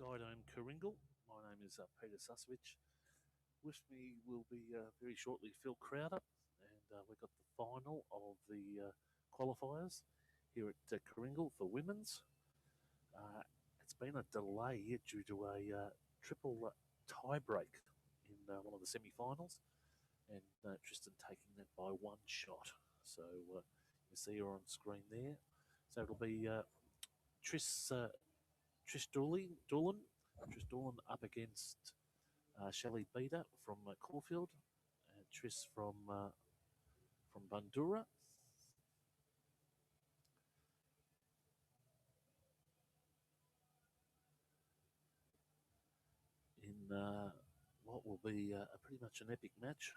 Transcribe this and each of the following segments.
Skydome Kringle. My name is Peter Susovich. With me will be very shortly Phil Crowder, and we've got the final of the qualifiers here at Kringle for women's. It's been a delay due to a triple tie break in one of the semi-finals, and Tristan taking that by one shot. So you see her on screen there. So it'll be Doolan up against Shelley from Caulfield, and Tris from Bundoora. In what will be pretty much an epic match.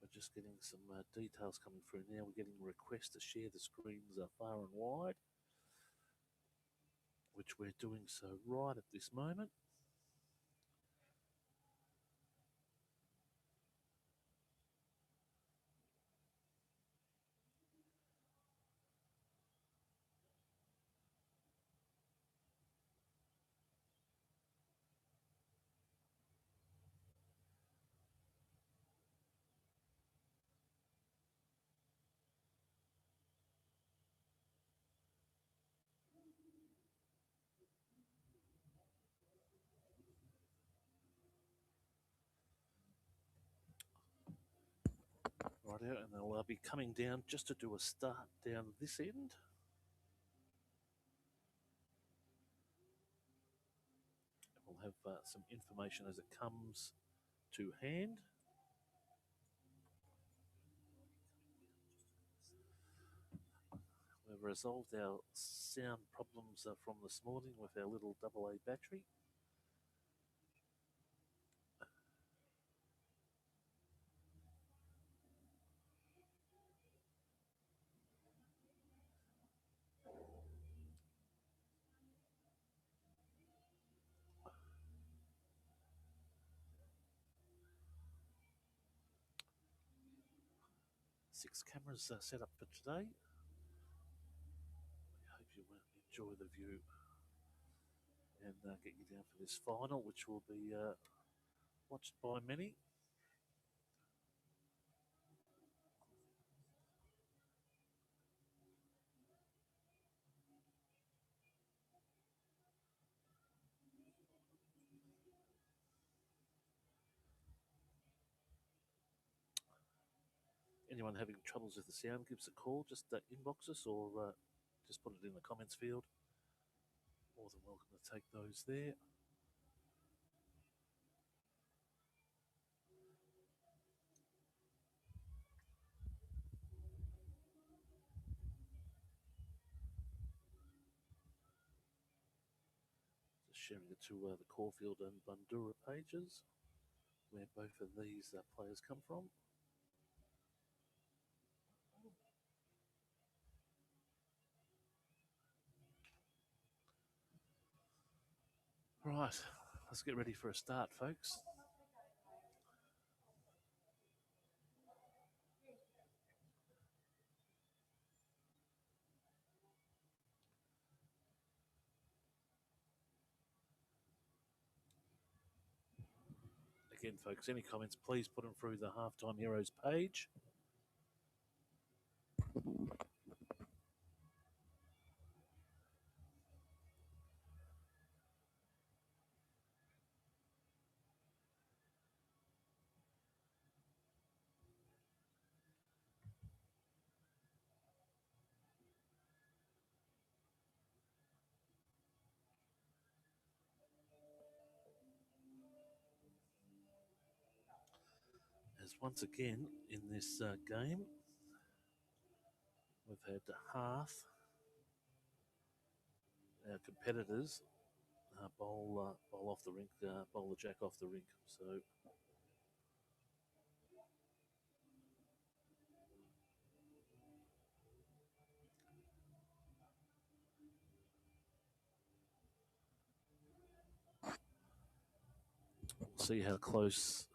We're just getting some details coming through now. We're getting requests to share the screens far and wide, which we're doing so right at this moment. Right out, and they'll be coming down just to do a start down this end. And we'll have some information as it comes to hand. We've resolved our sound problems from this morning with our little AA battery. Six cameras set up for today. We hope you will enjoy the view and get you down for this final, which will be watched by many. Anyone having troubles with the sound, give us a call. Just inbox us or just put it in the comments field. More than welcome to take those there. Just sharing it to the Caulfield and Bundoora pages, where both of these players come from. Right, let's get ready for a start, folks. Again, folks, any comments, please put them through the Halftime Heroes page. As once again in this game, we've had half our competitors bowl off the rink, bowl the jack off the rink. So we'll see how close.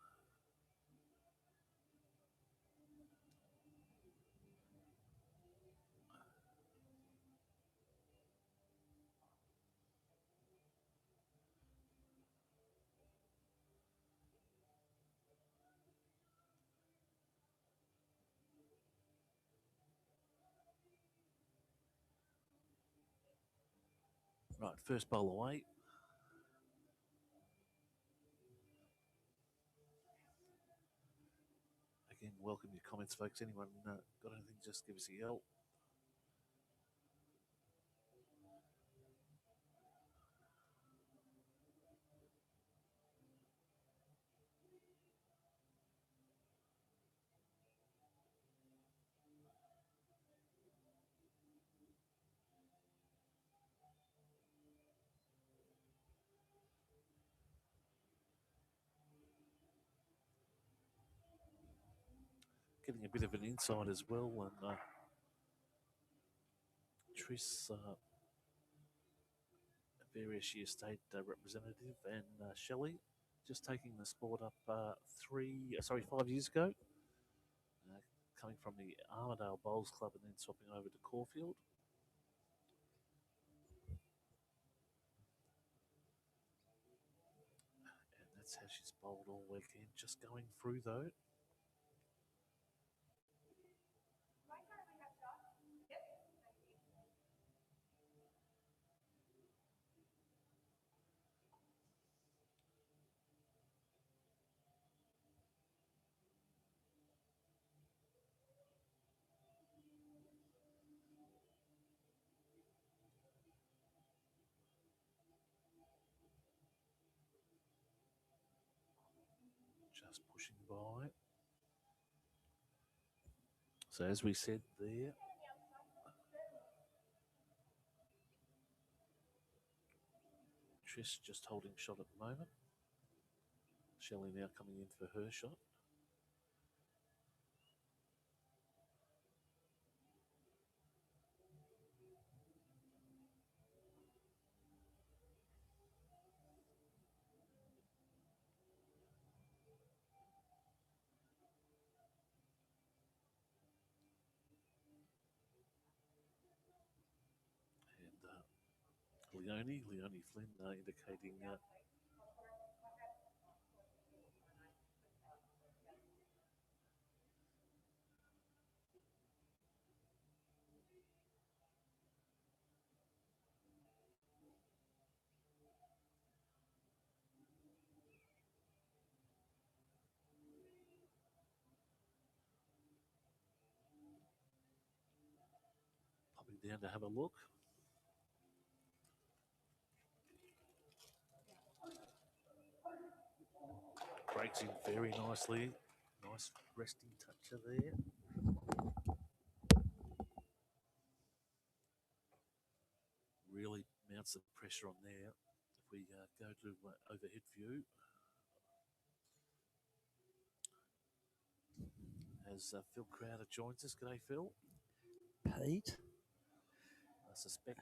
first bowl away. Again, welcome your comments, folks. Anyone got anything, just give us a yell. Getting a bit of an insight as well, and Tris, various year state representative, and Shelley, just taking the sport up 5 years ago, coming from the Armidale Bowls Club and then swapping over to Caulfield. And that's how she's bowled all weekend, just going through though. Just pushing by. So as we said there, Tris just holding shot at the moment. Shelley now coming in for her shot. Leonie Flynn indicating popping down to have a look. Breaks in very nicely. Nice resting toucher there. Really mounts the pressure on there. If we go to overhead view, as Phil Crowder joins us. G'day, Phil. Pete. I suspect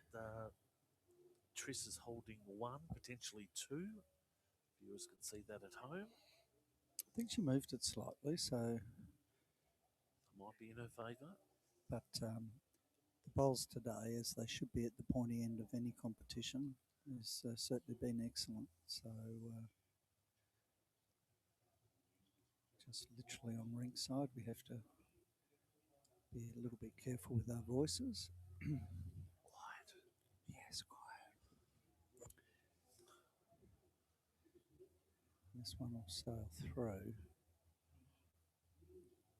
Tris is holding 1, potentially 2. Viewers can see that at home. I think she moved it slightly, so might be in her favour. But the bowls today, as they should be at the pointy end of any competition, has certainly been excellent. So just literally on rink side, we have to be a little bit careful with our voices. Quiet. Yes, quiet. This one will sail through.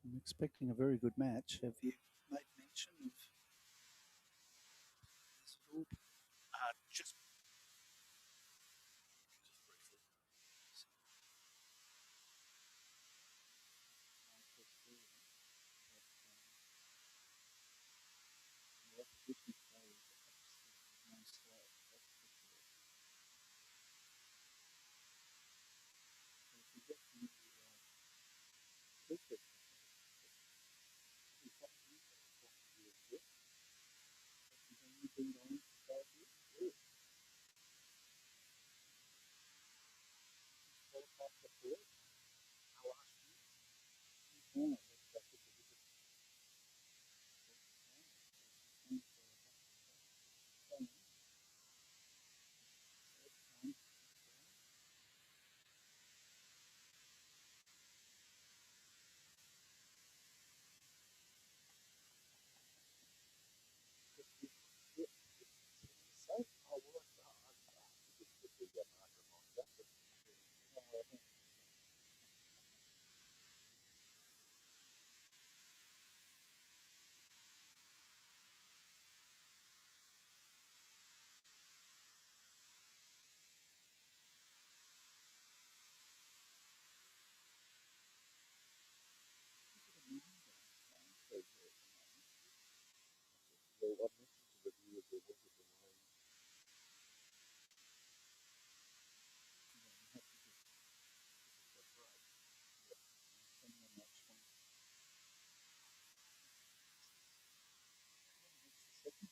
I'm expecting a very good match. Have you made mention of this at all? Just briefly.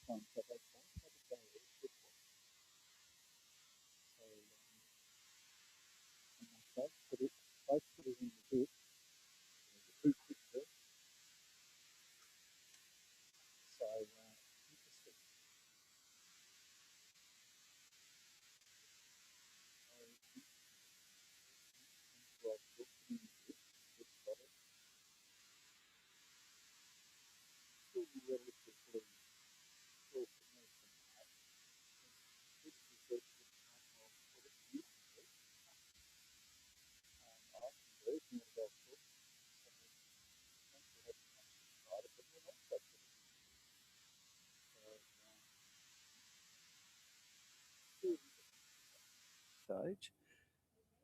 one, so they both have a go at this one. So, and they both put it in the bit. Too quick to. So, interesting. Well, put it in the bit. It's got it. Still relatively short to me from that. This is the what it used to be. I can do it more about it. Once you have decided, but we're not so good. So, stage,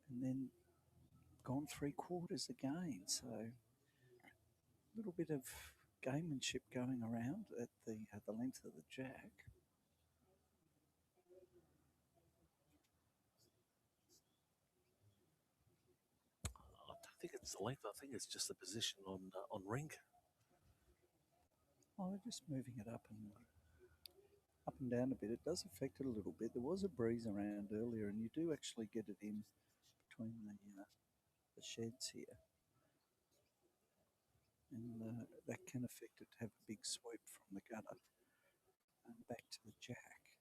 and then gone 3/4 again. So a little bit of gamemanship going around at the length of the jack. I don't think it's the length. I think it's just the position on rink. Oh, they're just moving it up and down a bit. It does affect it a little bit. There was a breeze around earlier, and you do actually get it in between the sheds here, and that can affect it to have a big sweep from the gutter and back to the jack.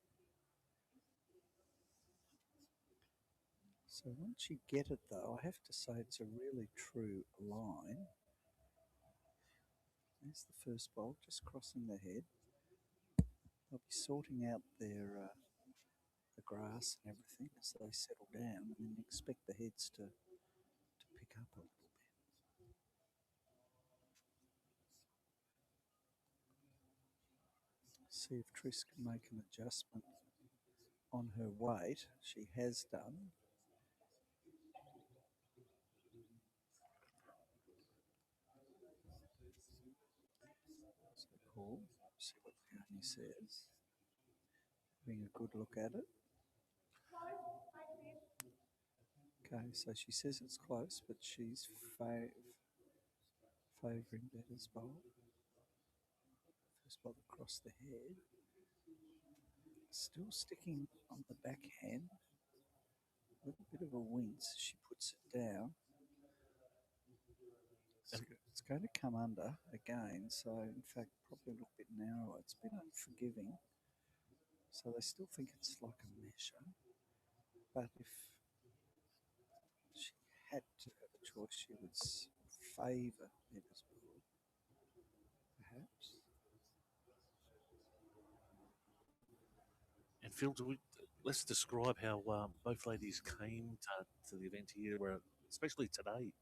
So once you get it, though, I have to say it's a really true line. There's the first bolt just crossing the head. They'll be sorting out the grass and everything as they settle down, and then expect the heads to pick up a little bit. See if Triss can make an adjustment on her weight. She has done. So cool. See what Leonie says. Having a good look at it. Okay, so she says it's close, but she's favouring Better's bowl. First bowl across the head. Still sticking on the backhand. A little bit of a wince. She puts it down. It's going to come under again, so in fact, probably a little bit narrower. It's been unforgiving. So they still think it's like a measure. But if she had to have a choice, she would favour Better's ball, perhaps. And Phil, let's describe how both ladies came to the event here, where especially today,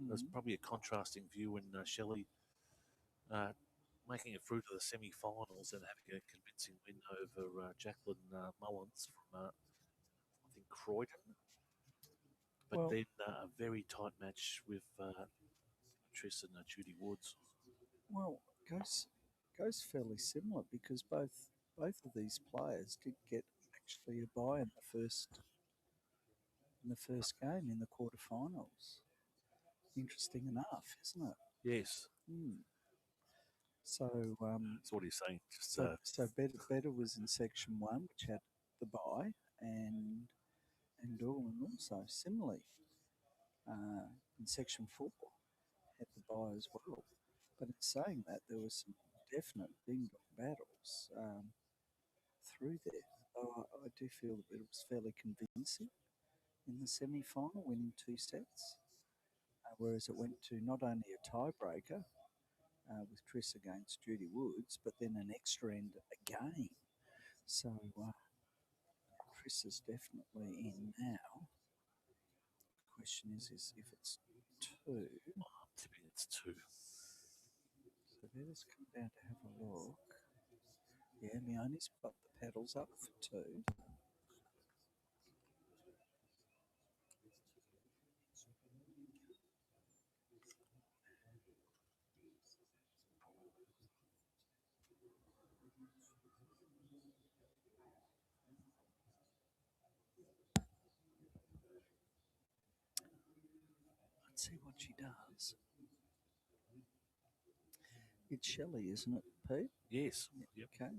there's probably a contrasting view in Shelley making it through to the semi-finals and having a convincing win over Jacqueline Mullins from, I think, Croydon. But then a very tight match with Triss and Judy Woods. Well, goes fairly similar because both of these players did get actually a bye in the first game in the quarterfinals. Interesting enough, isn't it? Yes. So, so what are you saying? Just, so Better was in section 1, which had the bye, and Doolan also similarly in section 4 had the bye as well. But in saying that, there were some definite ding-dong battles through there. Though I do feel that it was fairly convincing in the semi-final, winning 2 sets, whereas it went to not only a tiebreaker with Triss against Judy Woods, but then an extra end again. So Triss is definitely in now. The question is if it's 2. I'm tipping it's 2. So let us come down to have a look. Yeah, Leonie's got the paddles up for 2. Let's see what she does. It's Shelley, isn't it, Pete? Yes. Yep. Okay.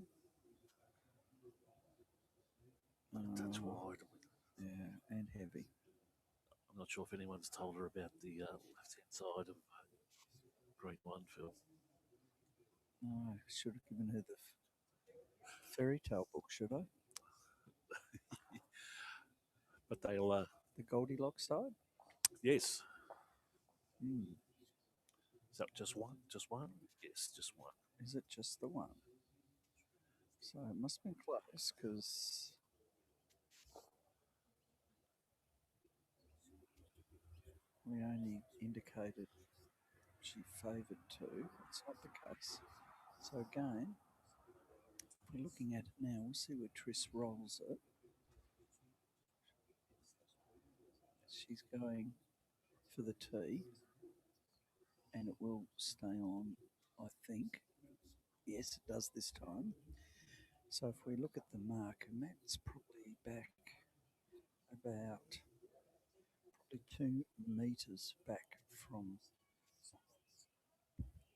Touch wide. Yeah, and heavy. I'm not sure if anyone's told her about the left-hand side of green one, Phil. No, I should have given her the fairy tale book, should I? But they'll, The Goldilocks side? yes. Mm. Is that just one? Just one? Yes, just one. Is it just the one? So it must have been close because we only indicated she favoured two. It's not the case. So again, if we're looking at it now, we'll see where Triss rolls it. She's going for the tee, and it will stay on, I think. Yes, it does this time. So if we look at the marker, Matt's probably back about probably 2 metres back from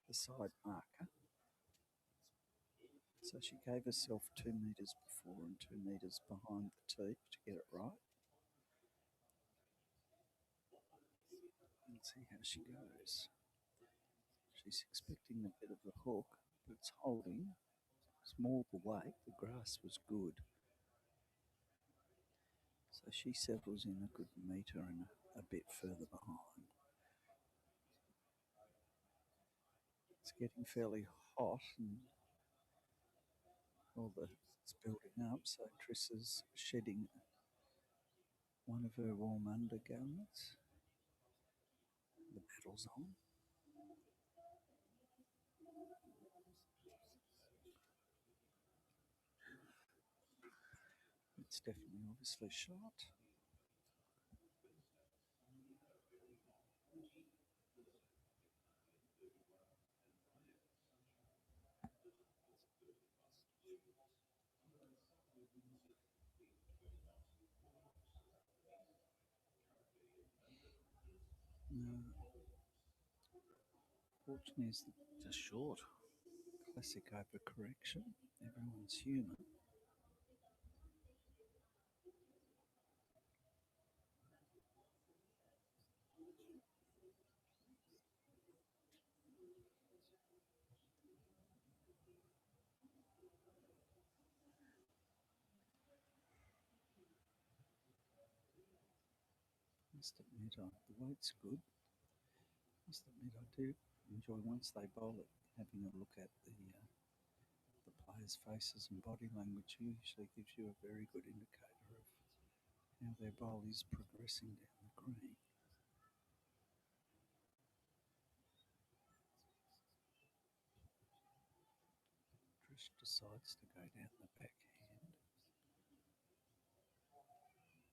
the side marker. So she gave herself 2 metres before and 2 metres behind the tee to get it right. Let's see how she goes. She's expecting a bit of a hook, but it's holding. It's more the weight. The grass was good. So she settles in a good metre and a bit further behind. It's getting fairly hot and it's building up. So Triss is shedding one of her warm undergarments. The battle's on. It's definitely obviously shot. No. Fortunately, it's Just short. classic overcorrection. Everyone's human. Must admit, the weight's good. Must admit, I do enjoy once they bowl it, having a look at the players' faces and body language. Usually gives you a very good indicator of how their bowl is progressing down the green. Trish decides to go down the backhand.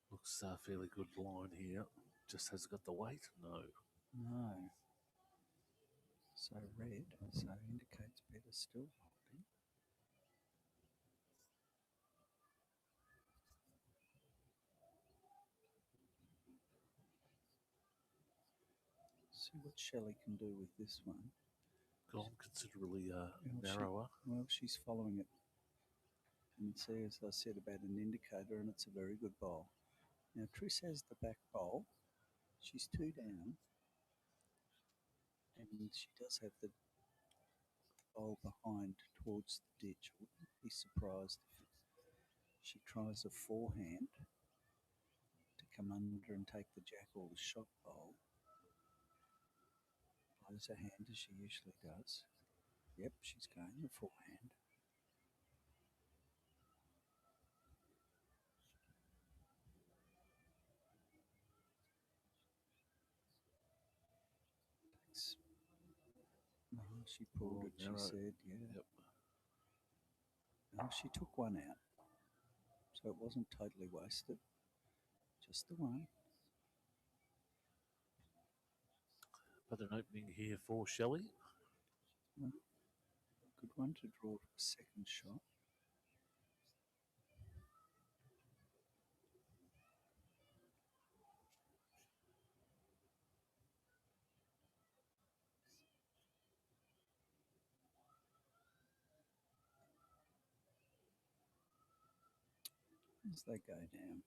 Looks fairly good line here. Just has it got the weight? No. No. So red, so indicates better still holding. See what Shelley can do with this one. Gone considerably narrower. She's following it. And see, as I said, about an indicator, and it's a very good bowl. Now, Triss has the back bowl. She's 2 down. And she does have the bowl behind towards the ditch. I wouldn't be surprised if she tries a forehand to come under and take the jack or the shot bowl. Blows her hand as she usually does. Yep, she's going the forehand. No, she pulled it, she said, yeah. Yep. No, she took one out. So it wasn't totally wasted. Just the one. But an opening here for Shelley. Well, good one to draw a second shot. as they go down.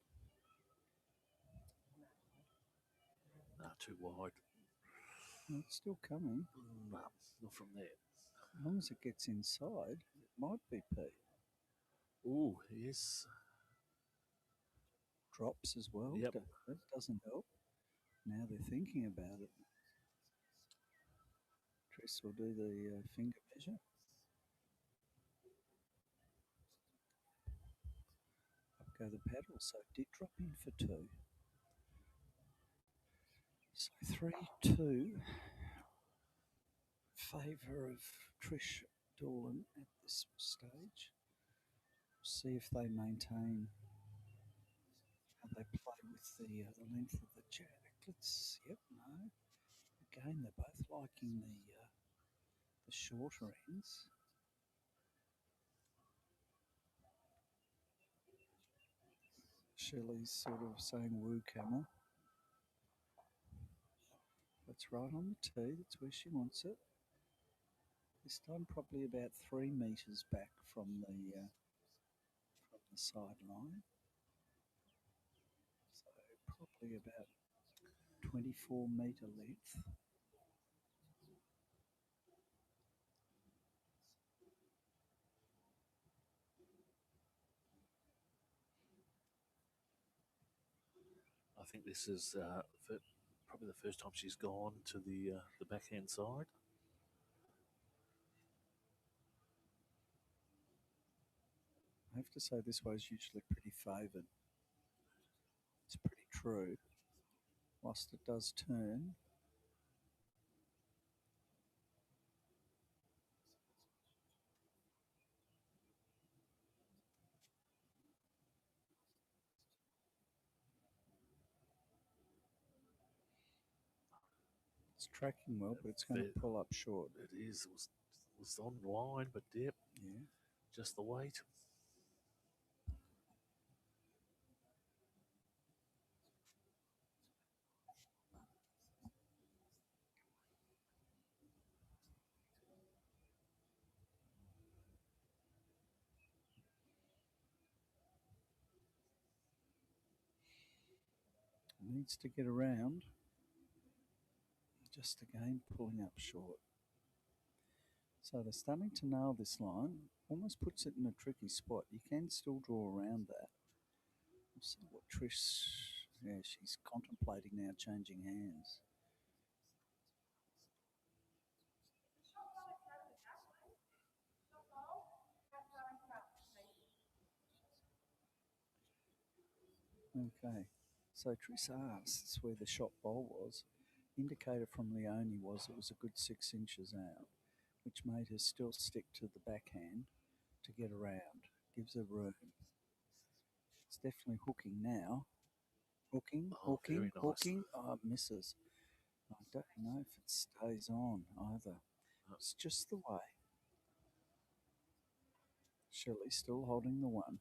Nah, too wide. Well, it's still coming. No, not from there. As long as it gets inside, it might be P. Oh, yes. Drops as well. Yep. That doesn't help. Now they're thinking about it. Tris will do the finger measure. Up go the paddle, so it did drop in for 2. So 3-2. Favour of Trish Doolan at this stage. See if they maintain how they play with the length of the jack. Yep, no. Again, they're both liking the shorter ends. Shelley's sort of saying woo camel. That's right on the tee. That's where she wants it. This time probably about 3 metres back from the sideline. So probably about 24-metre length. I think this is probably the first time she's gone to the backhand side. I have to say this way is usually pretty favoured. It's pretty true. Whilst it does turn, it's tracking well, but it's going to pull up short. It is. It was on line, but yep. Yeah. Just the weight. Needs to get around. Just again pulling up short. So they're starting to nail this line. Almost puts it in a tricky spot. You can still draw around that. We'll see what Trish... Yeah, she's contemplating now changing hands. Okay, so Trish asks where the shot bowl was. Indicator from Leone was it was a good 6 inches out, which made her still stick to the backhand to get around. Gives her room. It's definitely hooking now. Hooking, hooking, very nice. hooking. Oh, misses. I don't know if it stays on either. It's just the way. Shelley still holding the 1.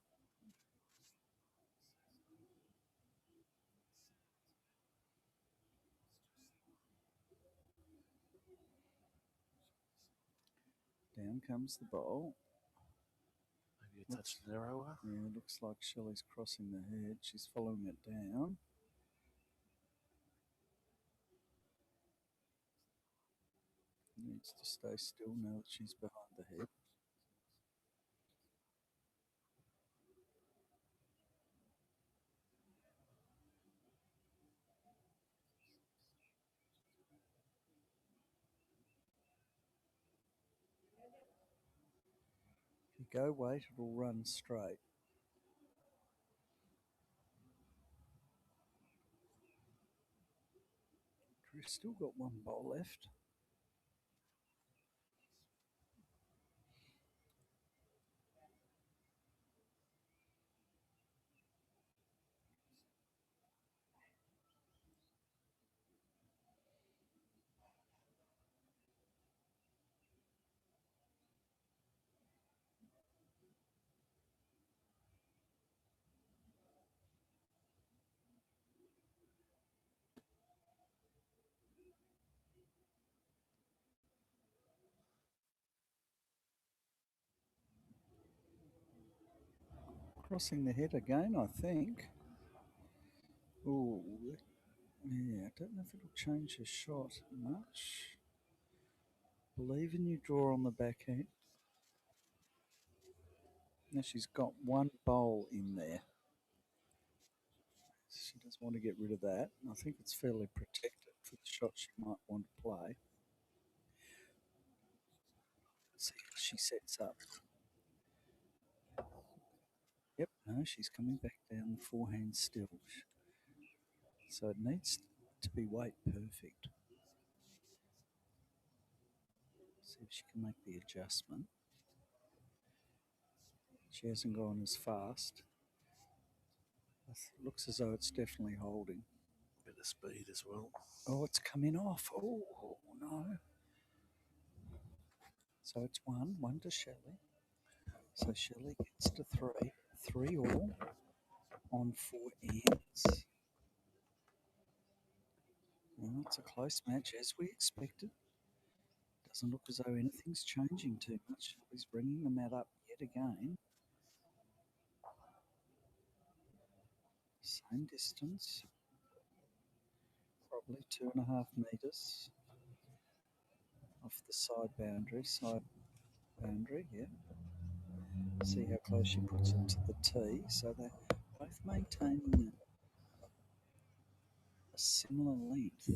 Down comes the bowl. Maybe a touch narrower. Yeah, looks like Shelley's crossing the head. She's following it down. Needs to stay still now that she's behind the head. If you go wait, it'll run straight. We've still got 1 bowl left. Crossing the head again, I think. Oh, yeah, I don't know if it'll change the shot much. Believe in you, draw on the backhand. Now she's got one bowl in there. She does want to get rid of that. I think it's fairly protected for the shot she might want to play. See how she sets up. Yep, no, she's coming back down the forehand still. So it needs to be weight perfect. See if she can make the adjustment. She hasn't gone as fast. It looks as though it's definitely holding. Bit of speed as well. Oh, it's coming off. Oh, no. So it's one to Shelley. So Shelley gets to 3 all on 4 ends. Well, it's a close match as we expected. Doesn't look as though anything's changing too much. Shelley's bringing the mat up yet again. Same distance. Probably 2.5 metres off the side boundary. Yeah. See how close she puts it to the tee. So they're both maintaining a similar length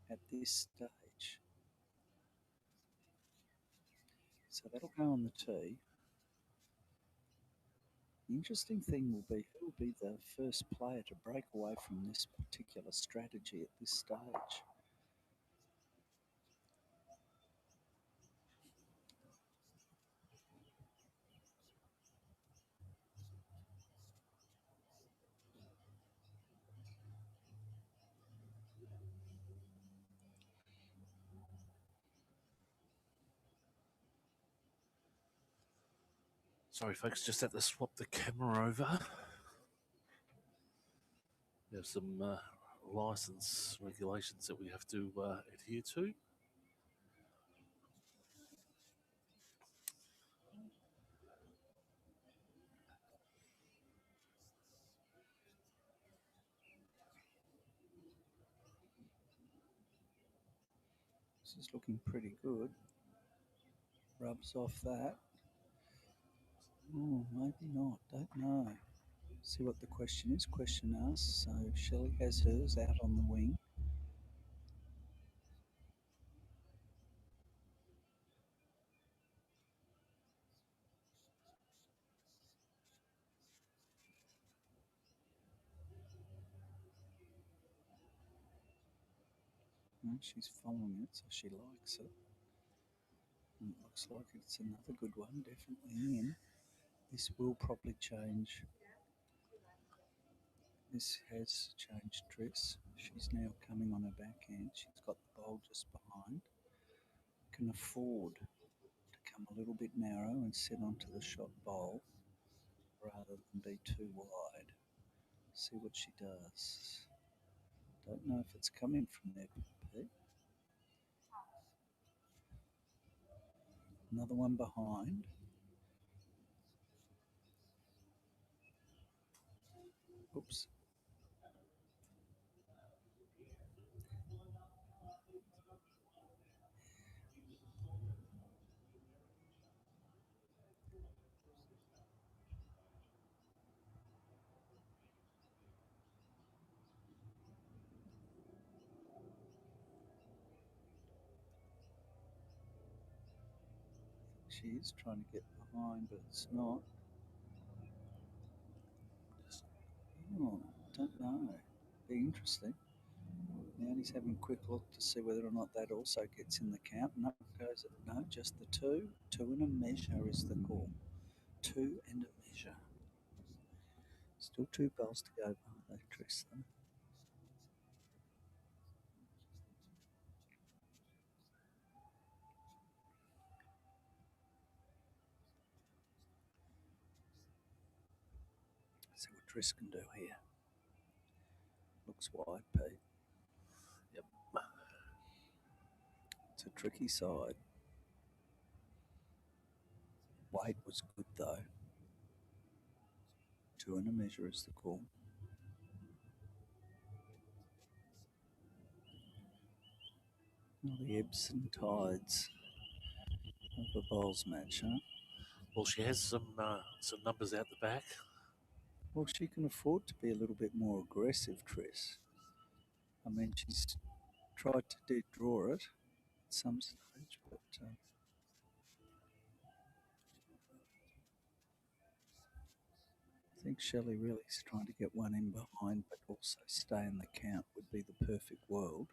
at this stage. So that'll go on the tee. The interesting thing will be who will be the first player to break away from this particular strategy at this stage. Sorry, folks, just had to swap the camera over. There's some license regulations that we have to adhere to. This is looking pretty good. Rubs off that. Oh, maybe not. Don't know. See what the question is. Question asked. So Shelley has hers out on the wing. No, she's following it, so she likes it. And it looks like it's another good one, definitely in. This will probably change. This has changed dress. She's now coming on her backhand. She's got the bowl just behind. Can afford to come a little bit narrow and sit onto the shot bowl rather than be too wide. See what she does. Don't know if it's coming from there, Pete. Another one behind. Oops. She is trying to get behind, but it's not. Oh, don't know. Be interesting. Now he's having a quick look to see whether or not that also gets in the count. No, goes it. No, just the two. 2 and a measure is the call. 2 and a measure. Still 2 bowls to go by that, Tris, though. See what Tris can do here. Looks wide, Pete. Yep. It's a tricky side. Weight was good, though. 2 and a measure is the call. Well, the ebbs and tides of a bowls match, huh? Well, she has some numbers out the back. Well, she can afford to be a little bit more aggressive, Tris. I mean, she's tried to dead draw it at some stage, but I think Shelley really is trying to get one in behind, but also stay in the count would be the perfect world.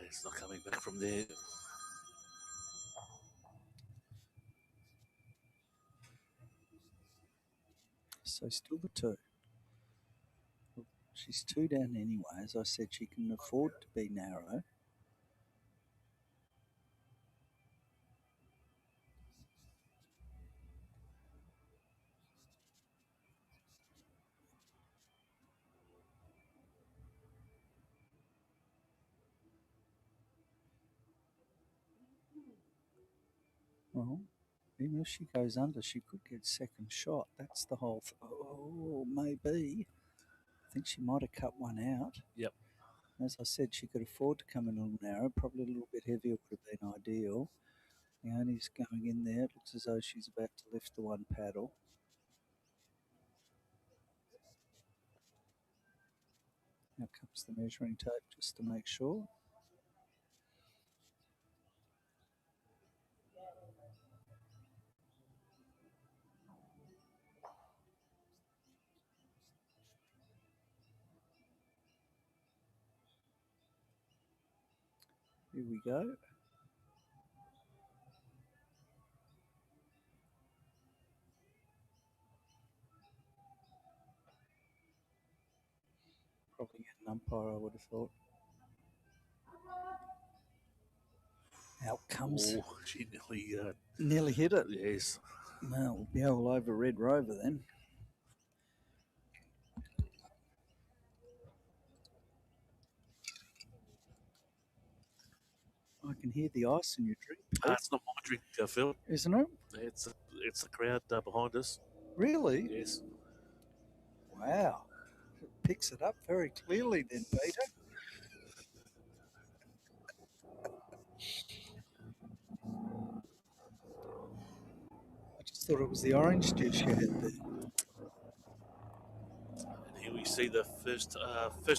It's not coming back from there. So still the 2. She's 2 down anyway. As I said, she can afford to be narrow. Well, even if she goes under, she could get second shot. That's the whole oh, maybe. I think she might have cut one out. Yep. As I said, she could afford to come in a little narrow. Probably a little bit heavier would have been ideal. Leonie's going in there. It looks as though she's about to lift the one paddle. Now comes the measuring tape just to make sure. Here we go. Probably get an umpire, I would have thought. Out comes. Oh, she nearly hit it. Yes. Well, we'll be all over Red Rover then. I can hear the ice in your drink. It's not my drink, Phil. Isn't it? It's the crowd behind us. Really? Yes. Wow. It picks it up very clearly then, Peter. I just thought it was the orange juice you had there. And here we see the first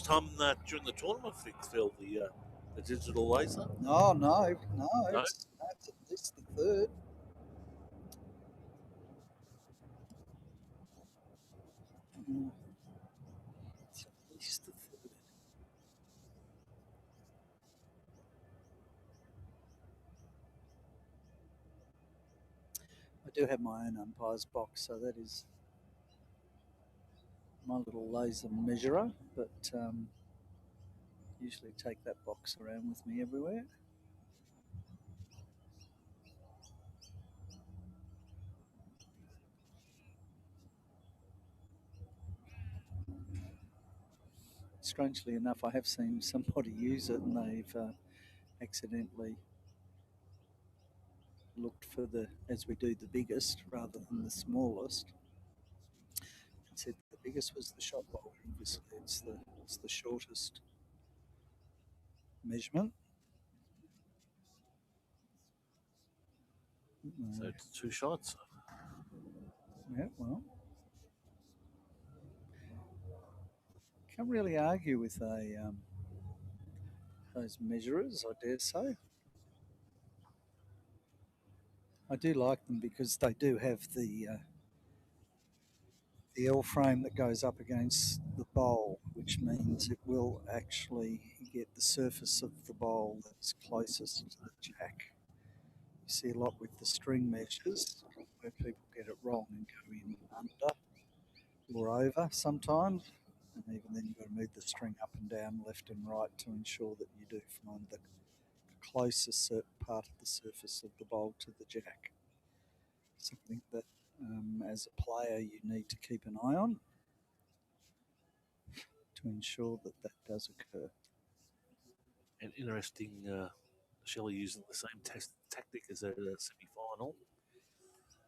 time during the tournament, Phil, the digital laser. No. It's at least the 3rd. It's at least the 3rd. I do have my own umpires box, so that is my little laser measurer, but usually take that box around with me everywhere. Strangely enough, I have seen somebody use it and they've accidentally looked for as we do, the biggest rather than the smallest. And said the biggest was the shot bowl. Obviously, it's the shortest measurement. So it's 2 shots. Yeah, well, can't really argue with those measurers, I dare say. I do like them because they do have the L frame that goes up against the bowl, which means it will actually get the surface of the bowl that's closest to the jack. You see a lot with the string measures where people get it wrong and go in under or over sometimes, and even then you've got to move the string up and down, left and right, to ensure that you do find the closest part of the surface of the bowl to the jack. Something that as a player you need to keep an eye on to ensure that that does occur. And interesting, Shelley using the same tactic as a semi-final.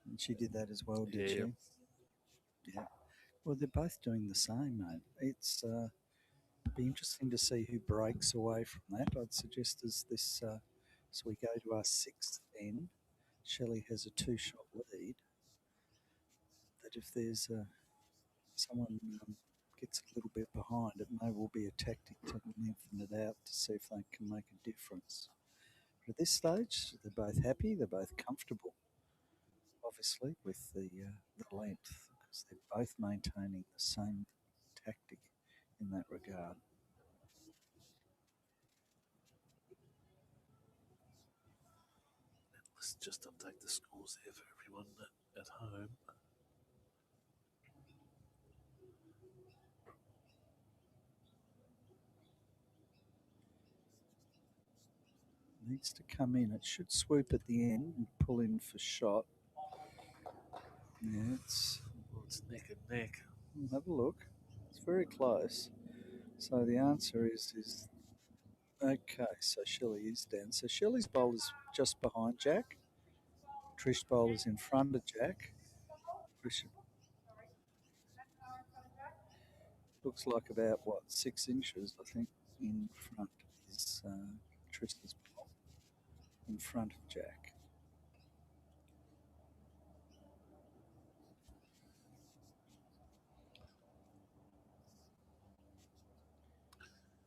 And she did that as well, did she? Yeah. Well, they're both doing the same, mate. It's be interesting to see who breaks away from that. I'd suggest as we go to our sixth end, Shelley has a two-shot lead. That if there's someone gets a little bit behind, it may well be a tactic to lengthen it out to see if they can make a difference. But at this stage, they're both happy. They're both comfortable, obviously, with the length because they're both maintaining the same tactic in that regard. Let's just update the scores here for everyone at home. Needs to come in. It should swoop at the end and pull in for shot. Yeah, it's neck and neck. Have a look. It's very close. So the answer is okay. So Shelley is down. So Shelley's bowl is just behind Jack. Trish bowl is in front of Jack. Trish looks like about 6 inches, I think, in front is Trish's bowl in front of Jack.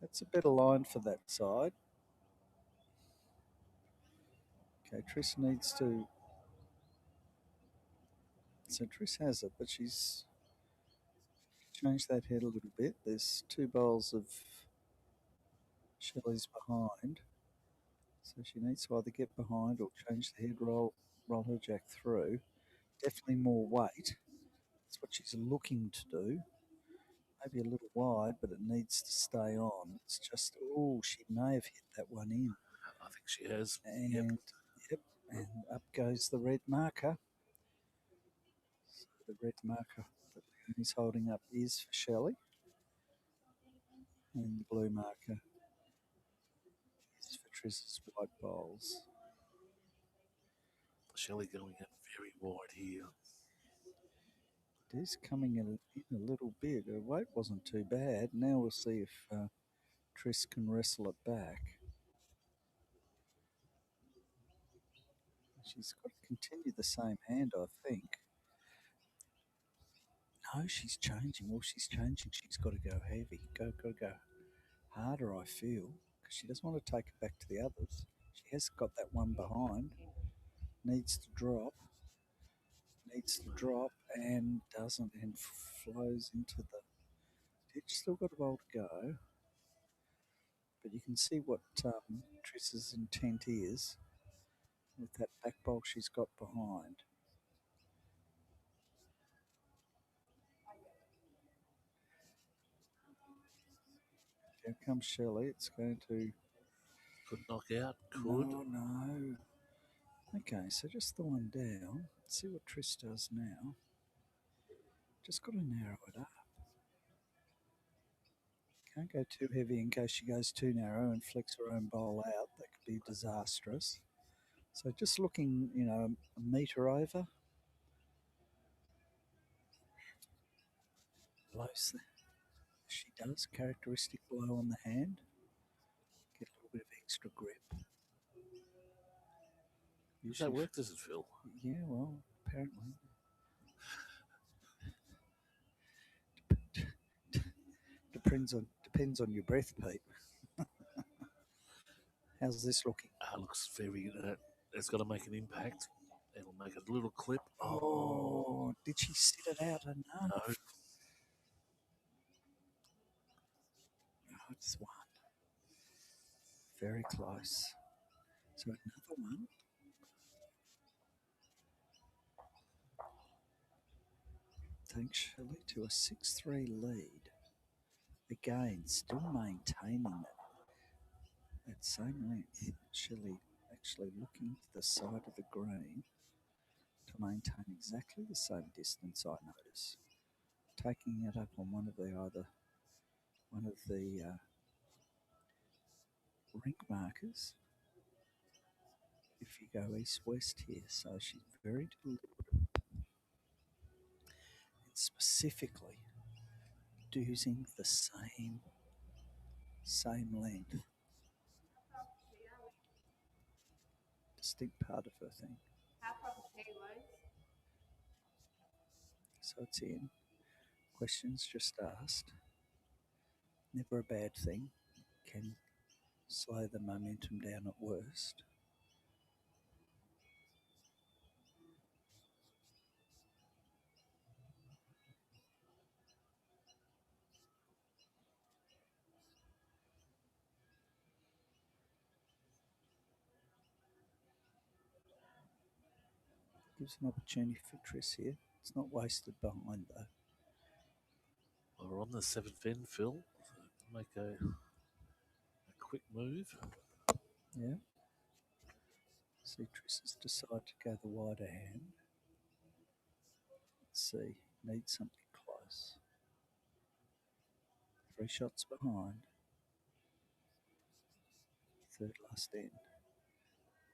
That's a better line for that side. Okay, Trish needs to. So Trish has it, but she's changed that head a little bit. There's 2 bowls of Shelley's behind. So she needs to either get behind or change the head, roll her Jack through. Definitely more weight. That's what she's looking to do. Maybe a little wide, but it needs to stay on. It's just, she may have hit that one in. I think she has. And, yep, and up goes the red marker. So the red marker that Leonie's holding up is for Shelley. And the blue marker is for Triss's white bowls. Shelley going out very wide here. It is coming in a little bit. Her weight wasn't too bad. Now we'll see if Triss can wrestle it back. She's got to continue the same hand, I think. No, she's changing. Well, she's changing. She's got to go heavy. Got to go harder, I feel, because she doesn't want to take it back to the others. She has got that one behind. Needs to drop. And doesn't, and flows into the ditch. Still got a bowl to go. But you can see what Triss's intent is with that back bowl she's got behind. Here comes Shelley. It's going to... Could knock out. Could. No. Okay, so just the one down. Let's see what Triss does now. Just got to narrow it up. Can't go too heavy in case she goes too narrow and flicks her own bowl out. That could be disastrous. So just looking, a metre over. Blows there. She does. Characteristic blow on the hand. Get a little bit of extra grip. Does that work, does it, Phil? Yeah, well, apparently. Depends on your breath, Pete. How's this looking? Looks very. It's got to make an impact. It'll make a little clip. Oh, did she sit it out enough? No. Oh, it's one. Very close. So another one. Takes Shelley to a 6-3 lead. Again, still maintaining that same length. Shelley actually looking to the side of the green to maintain exactly the same distance, I notice. Taking it up on one of the rink markers. If you go east-west here, so she's very deliberate. And specifically using the same length. Distinct part of her thing. So it's in. Questions just asked. Never a bad thing. Can slow the momentum down at worst. Gives an opportunity for Triss here. It's not wasted behind though. We're on the 7th end, Phil. Make a quick move. Yeah. See, Triss has decided to go the wider hand. Let's see. Needs something close. 3 shots behind. Third last end.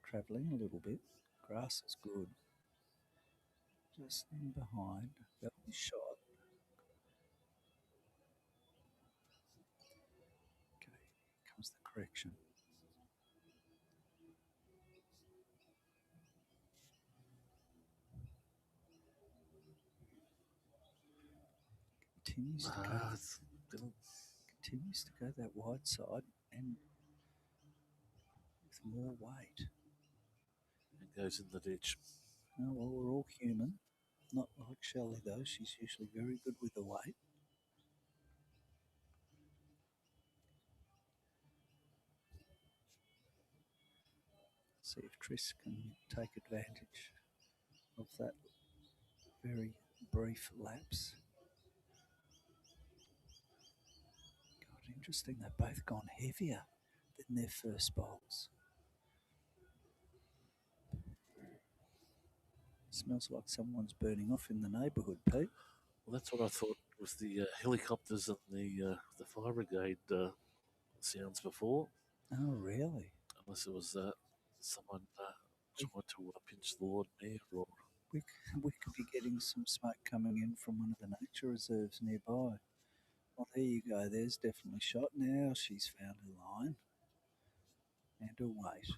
Travelling a little bit. Grass is good. Just in behind. Belly shot. Okay, here comes the correction. Continues to go that wide side and with more weight. And goes in the ditch. Oh, well, we're all human. Not like Shelley, though. She's usually very good with the weight. See if Triss can take advantage of that very brief lapse. God, interesting. They've both gone heavier than their first bowls. Smells like someone's burning off in the neighbourhood, Pete. Well, that's what I thought was the helicopters and the fire brigade sounds before. Oh, really? Unless it was someone trying to pinch the Lord Mayor or... We could be getting some smoke coming in from one of the nature reserves nearby. Well, there you go. There's definitely shot now. She's found her line and her weight.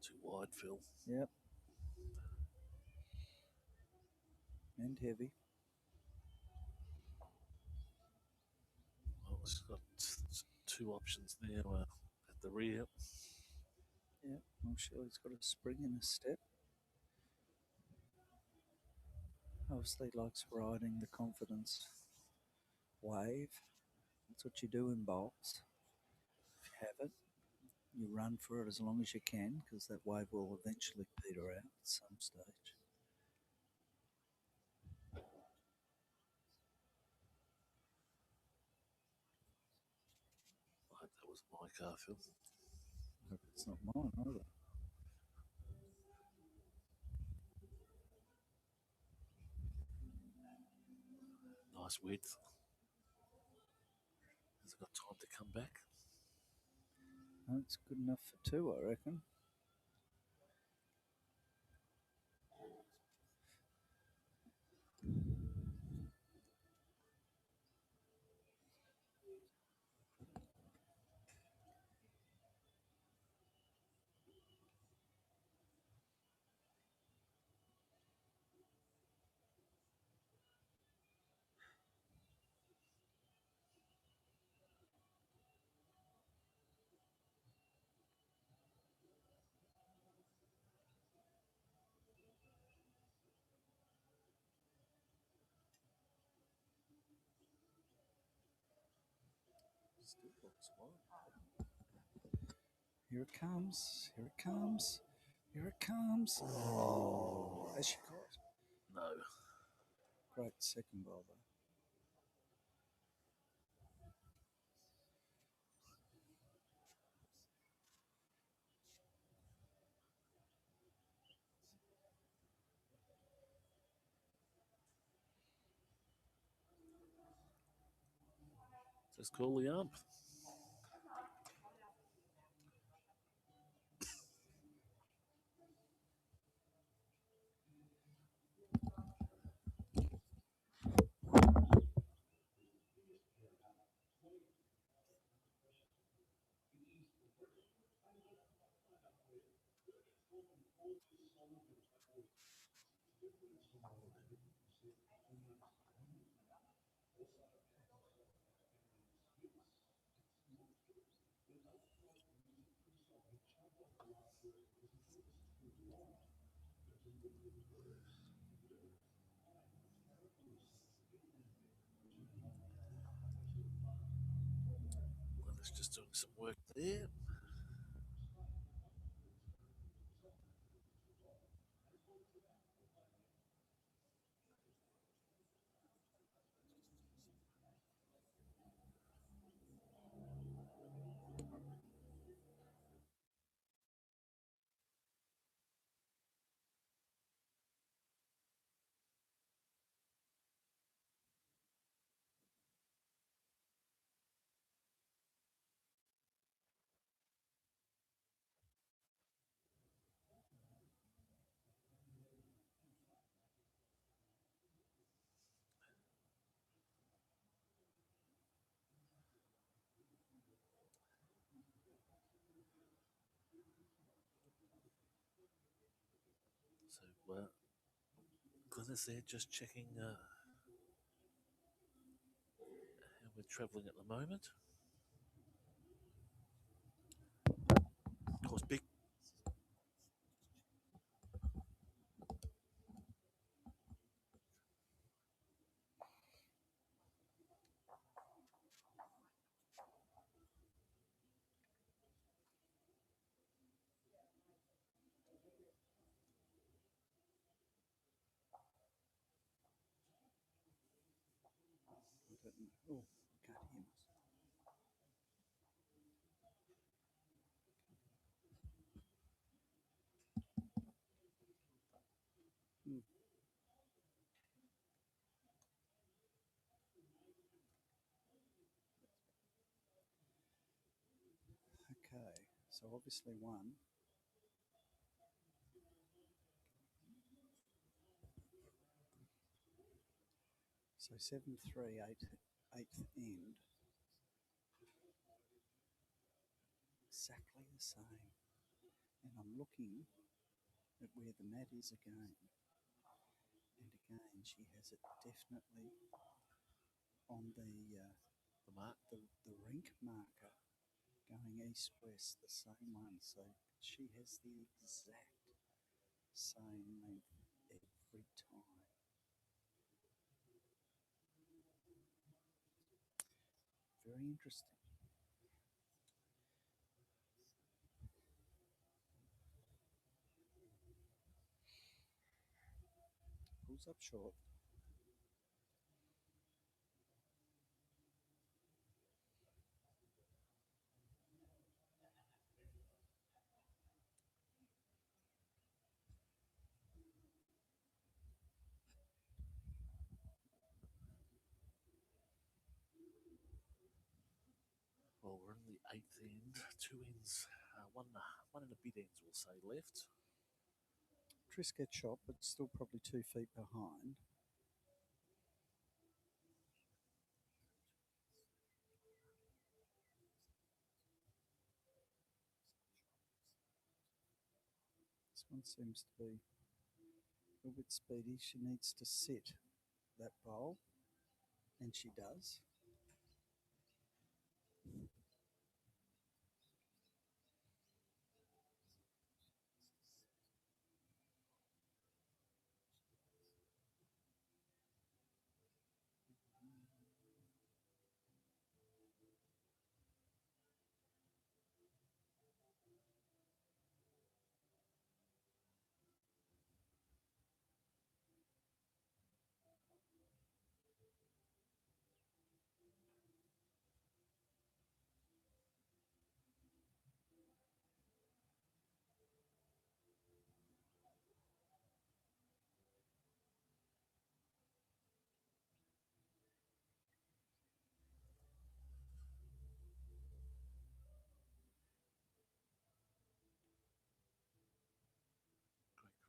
Too wide, Phil. Yep. And heavy. Well, she's got 2 options now at the rear. Yep. Well, Shelley's got a spring in a step. Obviously likes riding the confidence wave. That's what you do in bowls. If you have it, you run for it as long as you can because that wave will eventually peter out at some stage. I hope that was my car, Phil. I hope it's not mine either. Nice width. Has it got time to come back? No, it's good enough for 2, I reckon. Still looks wide. Here it comes. Here it comes. Here it comes. Oh, has she got? No. Great second bowl, though. Let's call the ump. Glenda's just doing some work there. So Glenda's there just checking how we're travelling at the moment. Of course, big. I don't know. Oh, I can't hear myself. Okay, so obviously one. So 7-3, eighth end. Exactly the same. And I'm looking at where the mat is again. And again, she has it definitely on the rink marker going east-west, the same one. So she has the exact same length every time. Very interesting. Pulls up short. Well, we're in the eighth end, two ends, one and a bit ends, we'll say, left. Triss gets shot, but still probably 2 feet behind. This one seems to be a little bit speedy. She needs to sit that bowl, and she does.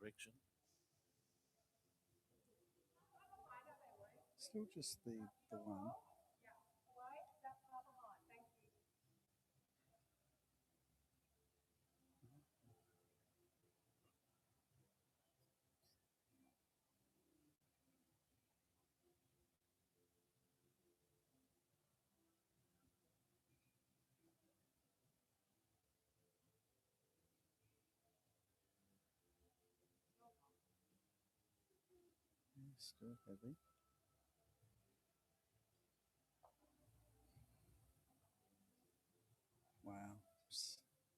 correction. Still just the one. Yeah, still heavy. Wow.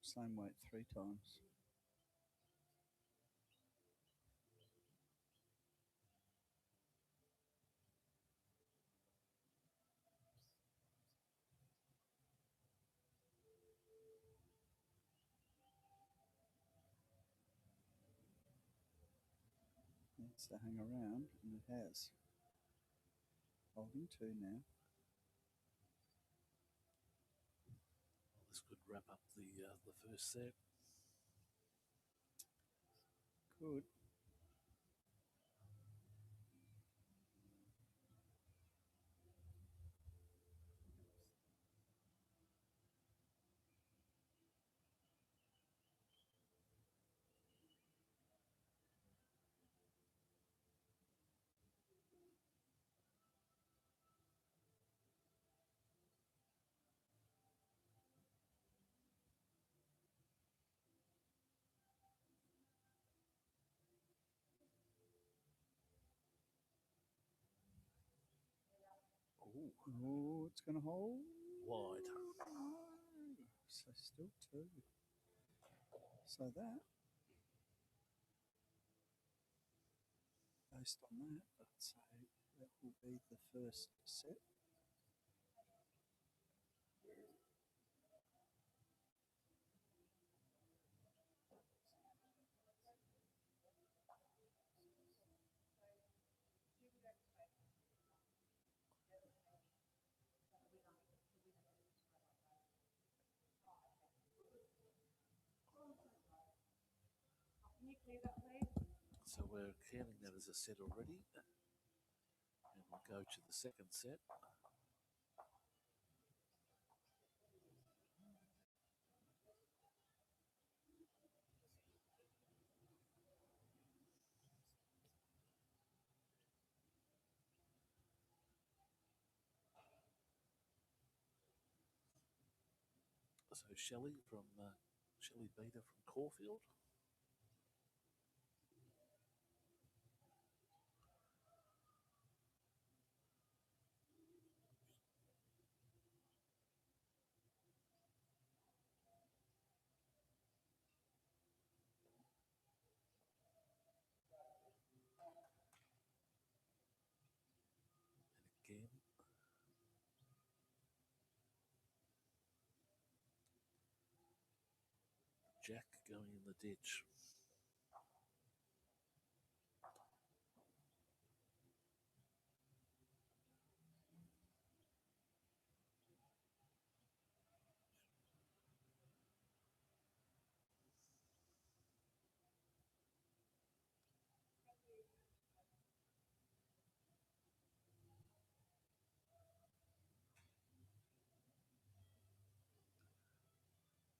Same weight 3 times. It's to hang around, and it has. Holding 2 now. Well, this could wrap up the first set. Good. Oh, it's going to hold. Wide. No. So still 2. So that, based on that, I'd say that will be the first set. So we're counting that as a set already. And we'll go to the second set. So Shelley Beta from Caulfield. And again. Jack going in the ditch.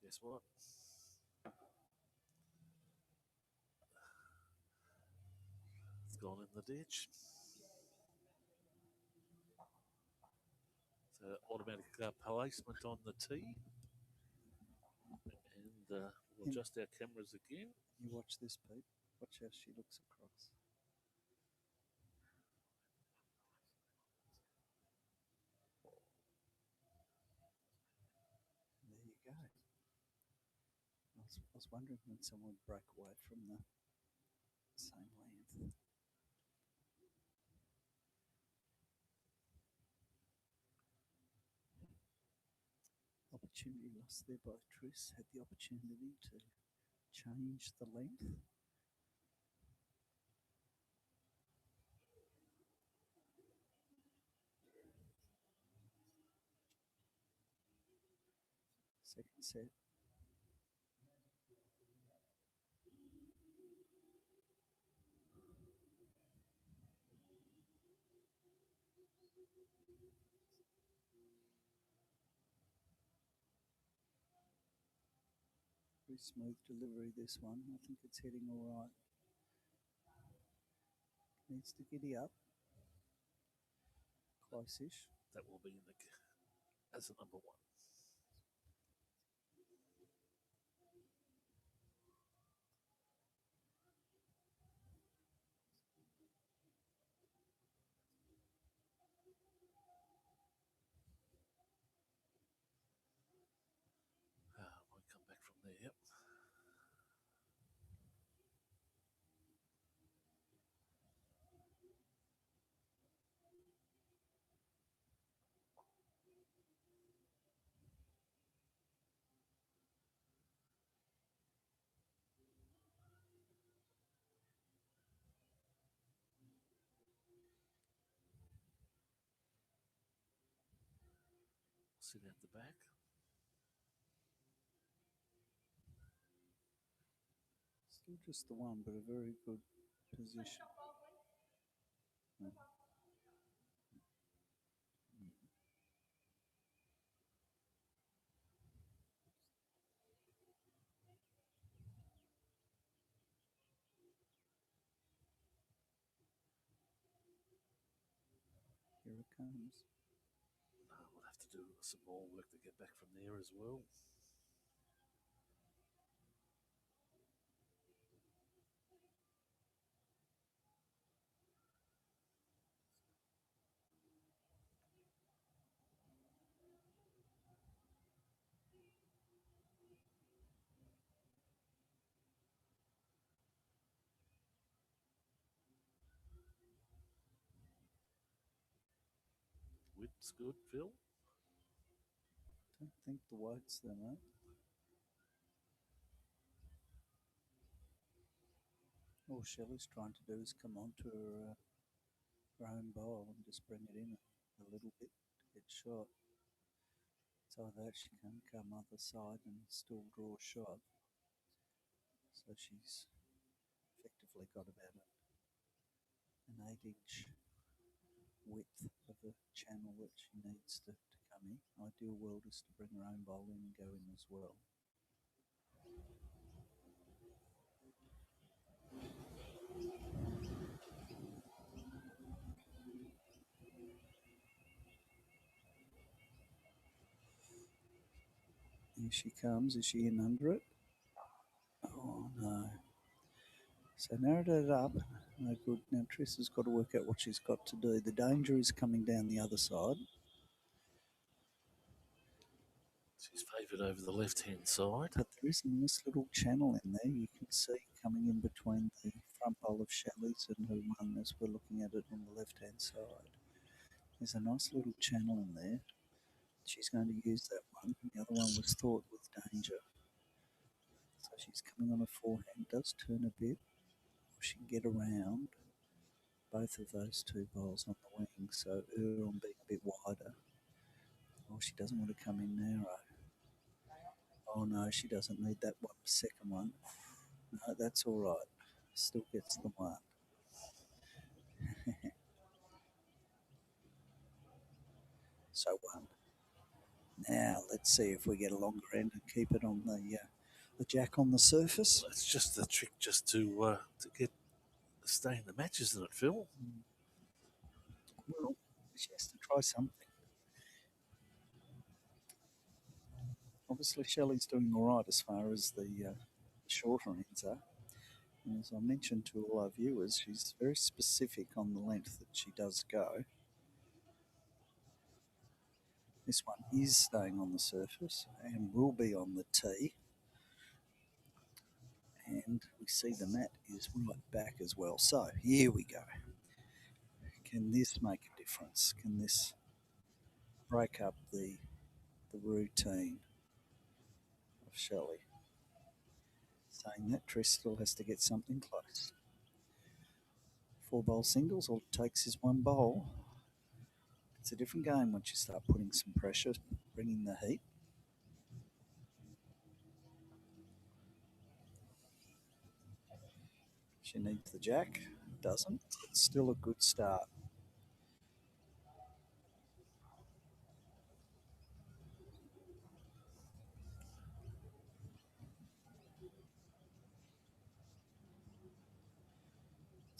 Guess what? It's gone in the ditch. So automatic placement on the tee. And we'll adjust our cameras again. You watch this, Pete. Watch how she looks across. There you go. I was wondering when someone would break away from the same length. Opportunity lost there by Tris. Had the opportunity to change the length. Second set. Pretty smooth delivery, this one. I think it's heading all right. Needs to giddy up. Close-ish. That will be in the as a number one. Might come back from there. Yep. Sit out the back. Still just the one, but a very good position. Here it comes. We'll have to do some more work to get back from there as well. Width's good, Phil. Don't think the white's there, mate. All Shelley's trying to do is come onto her own bowl and just bring it in a little bit to get shot. So that she can come other side and still draw a shot. So she's effectively got about an 8-inch width of the channel that she needs to come in. Ideal world is to bring her own bowl in and go in as well. Here she comes. Is she in under it? Oh, no. So narrowed it up. No good. Now Triss has got to work out what she's got to do. The danger is coming down the other side. She's favoured over the left-hand side. But there is a nice little channel in there. You can see coming in between the front bowl of Shelley's and her one as we're looking at it on the left-hand side. There's a nice little channel in there. She's going to use that one. The other one was thought with danger. So she's coming on a forehand, does turn a bit. She can get around both of those two bowls on the wing, so her on being a bit wider. Oh, she doesn't want to come in narrow. Oh no, she doesn't need that one, second one. No, that's all right. Still gets the one. So one. Now let's see if we get a longer end and keep it on the jack on the surface. Well, it's just the trick, just to stay in the match, isn't it, Phil? Well, she has to try something. Obviously, Shelley's doing all right as far as the shorter ends are. And as I mentioned to all our viewers, she's very specific on the length that she does go. This one is staying on the surface and will be on the tee. And we see the mat is right back as well. So here we go. Can this make a difference? Can this break up the routine of Shelley? Saying that, Triss still has to get something close. 4 bowl singles, all it takes is 1 bowl. It's a different game once you start putting some pressure, bringing the heat. She needs the jack, doesn't. It's still a good start.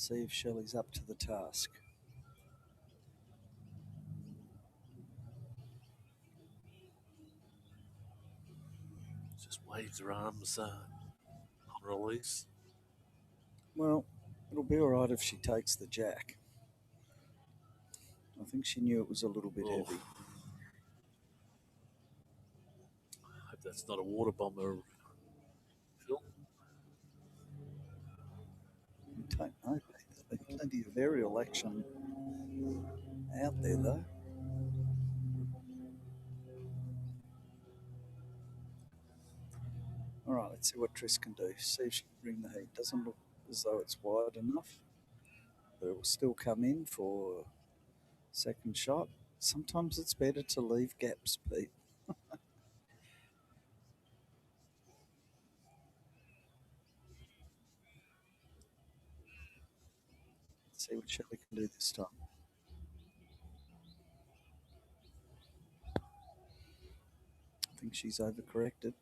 See if Shelley's up to the task. Just waves her arms on release. Well, it'll be all right if she takes the jack. I think she knew it was a little bit heavy. Hope that's not a water bomber, Phil. I don't know. There's been plenty of aerial action out there, though. All right, let's see what Triss can do. See if she can bring the heat. Doesn't look as though it's wide enough, but it will still come in for second shot. Sometimes it's better to leave gaps, Pete. Let's see what Shelley can do this time. I think she's overcorrected.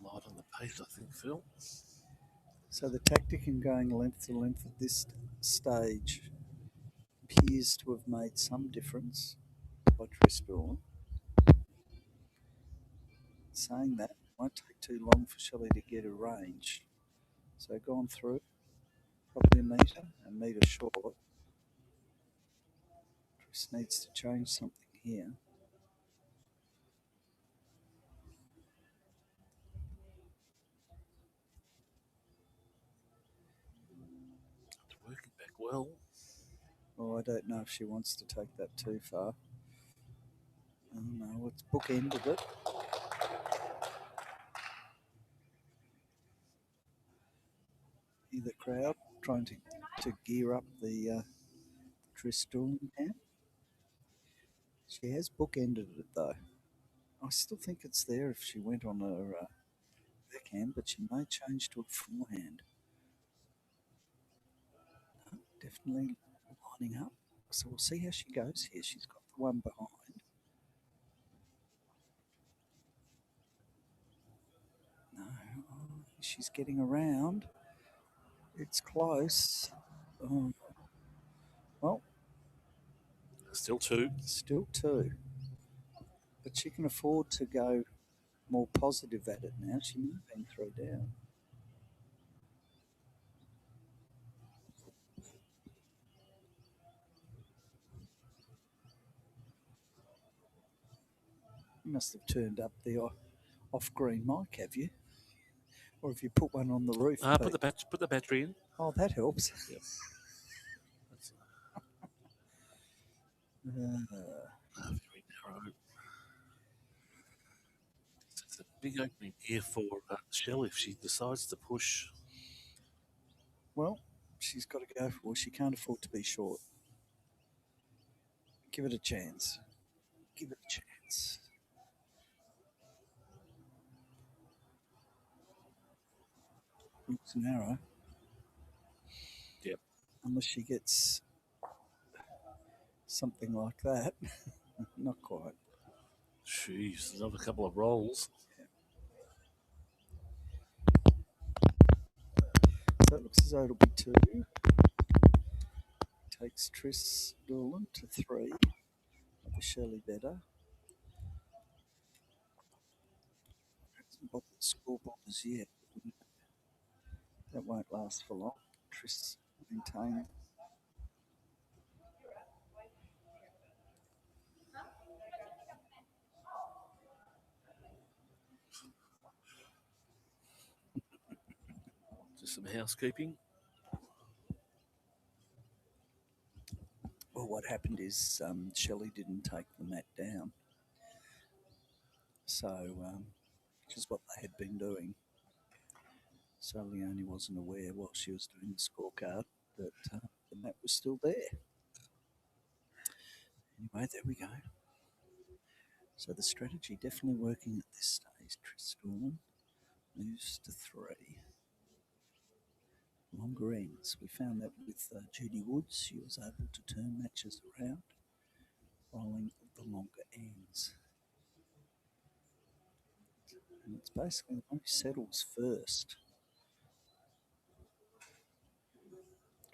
Light on the pace, I think, Phil. So the tactic in going length to length at this stage appears to have made some difference by Triss Doolan. Saying that, it won't take too long for Shelley to get a range. So gone through, probably a metre short. Triss needs to change something here. It's working back well. Oh, I don't know if she wants to take that too far. I don't know, it's bookended it. The crowd trying to gear up the Triss Doolan hand. She has bookended it though. I still think it's there if she went on her backhand, but she may change to a forehand. No, definitely lining up. So we'll see how she goes here. She's got the one behind. No, she's getting around. It's close. Well, Still two. Still two. But she can afford to go more positive at it now. She may have been 3 down. You must have turned up the off-green mic, have you? Or have you put one on the roof? Put the battery in. Oh, that helps. Yep. Uh, Very narrow. It's a big opening here for Shelley if she decides to push. well, she's got to go for it. She can't afford to be short. Give it a chance. Give it a chance. Looks narrow. Yep. Unless she gets something like that. Not quite. Jeez, another couple of rolls. So it looks as though it'll be 2. Takes Triss Doolan to 3. The Shelley better. Hasn't bothered the scoreboard as yet. That won't last for long. Triss maintained. Just some housekeeping. Well, what happened is Shelley didn't take the mat down. So, which is what they had been doing. So Leonie wasn't aware while she was doing the scorecard that the mat was still there. Anyway, there we go. So the strategy definitely working at this stage. Triss Doolan moves to 3. Longer ends. We found that with Judy Woods. She was able to turn matches around, rolling the longer ends. And it's basically the one who settles first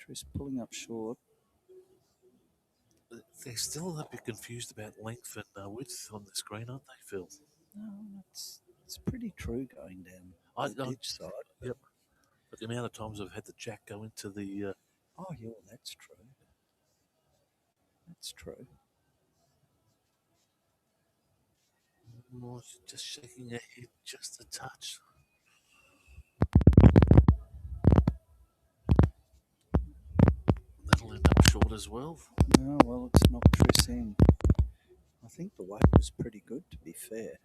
Triss pulling up short. They're still a bit confused about length and width on this green, aren't they, Phil? No, it's pretty true going down the ditch side. Yep. But the amount of times I've had the jack go into the... Oh, yeah, that's true. That's true. Oh, just shaking her head just a touch. That'll end up short as well. No, well, it's knocked Triss in. I think the weight was pretty good, to be fair.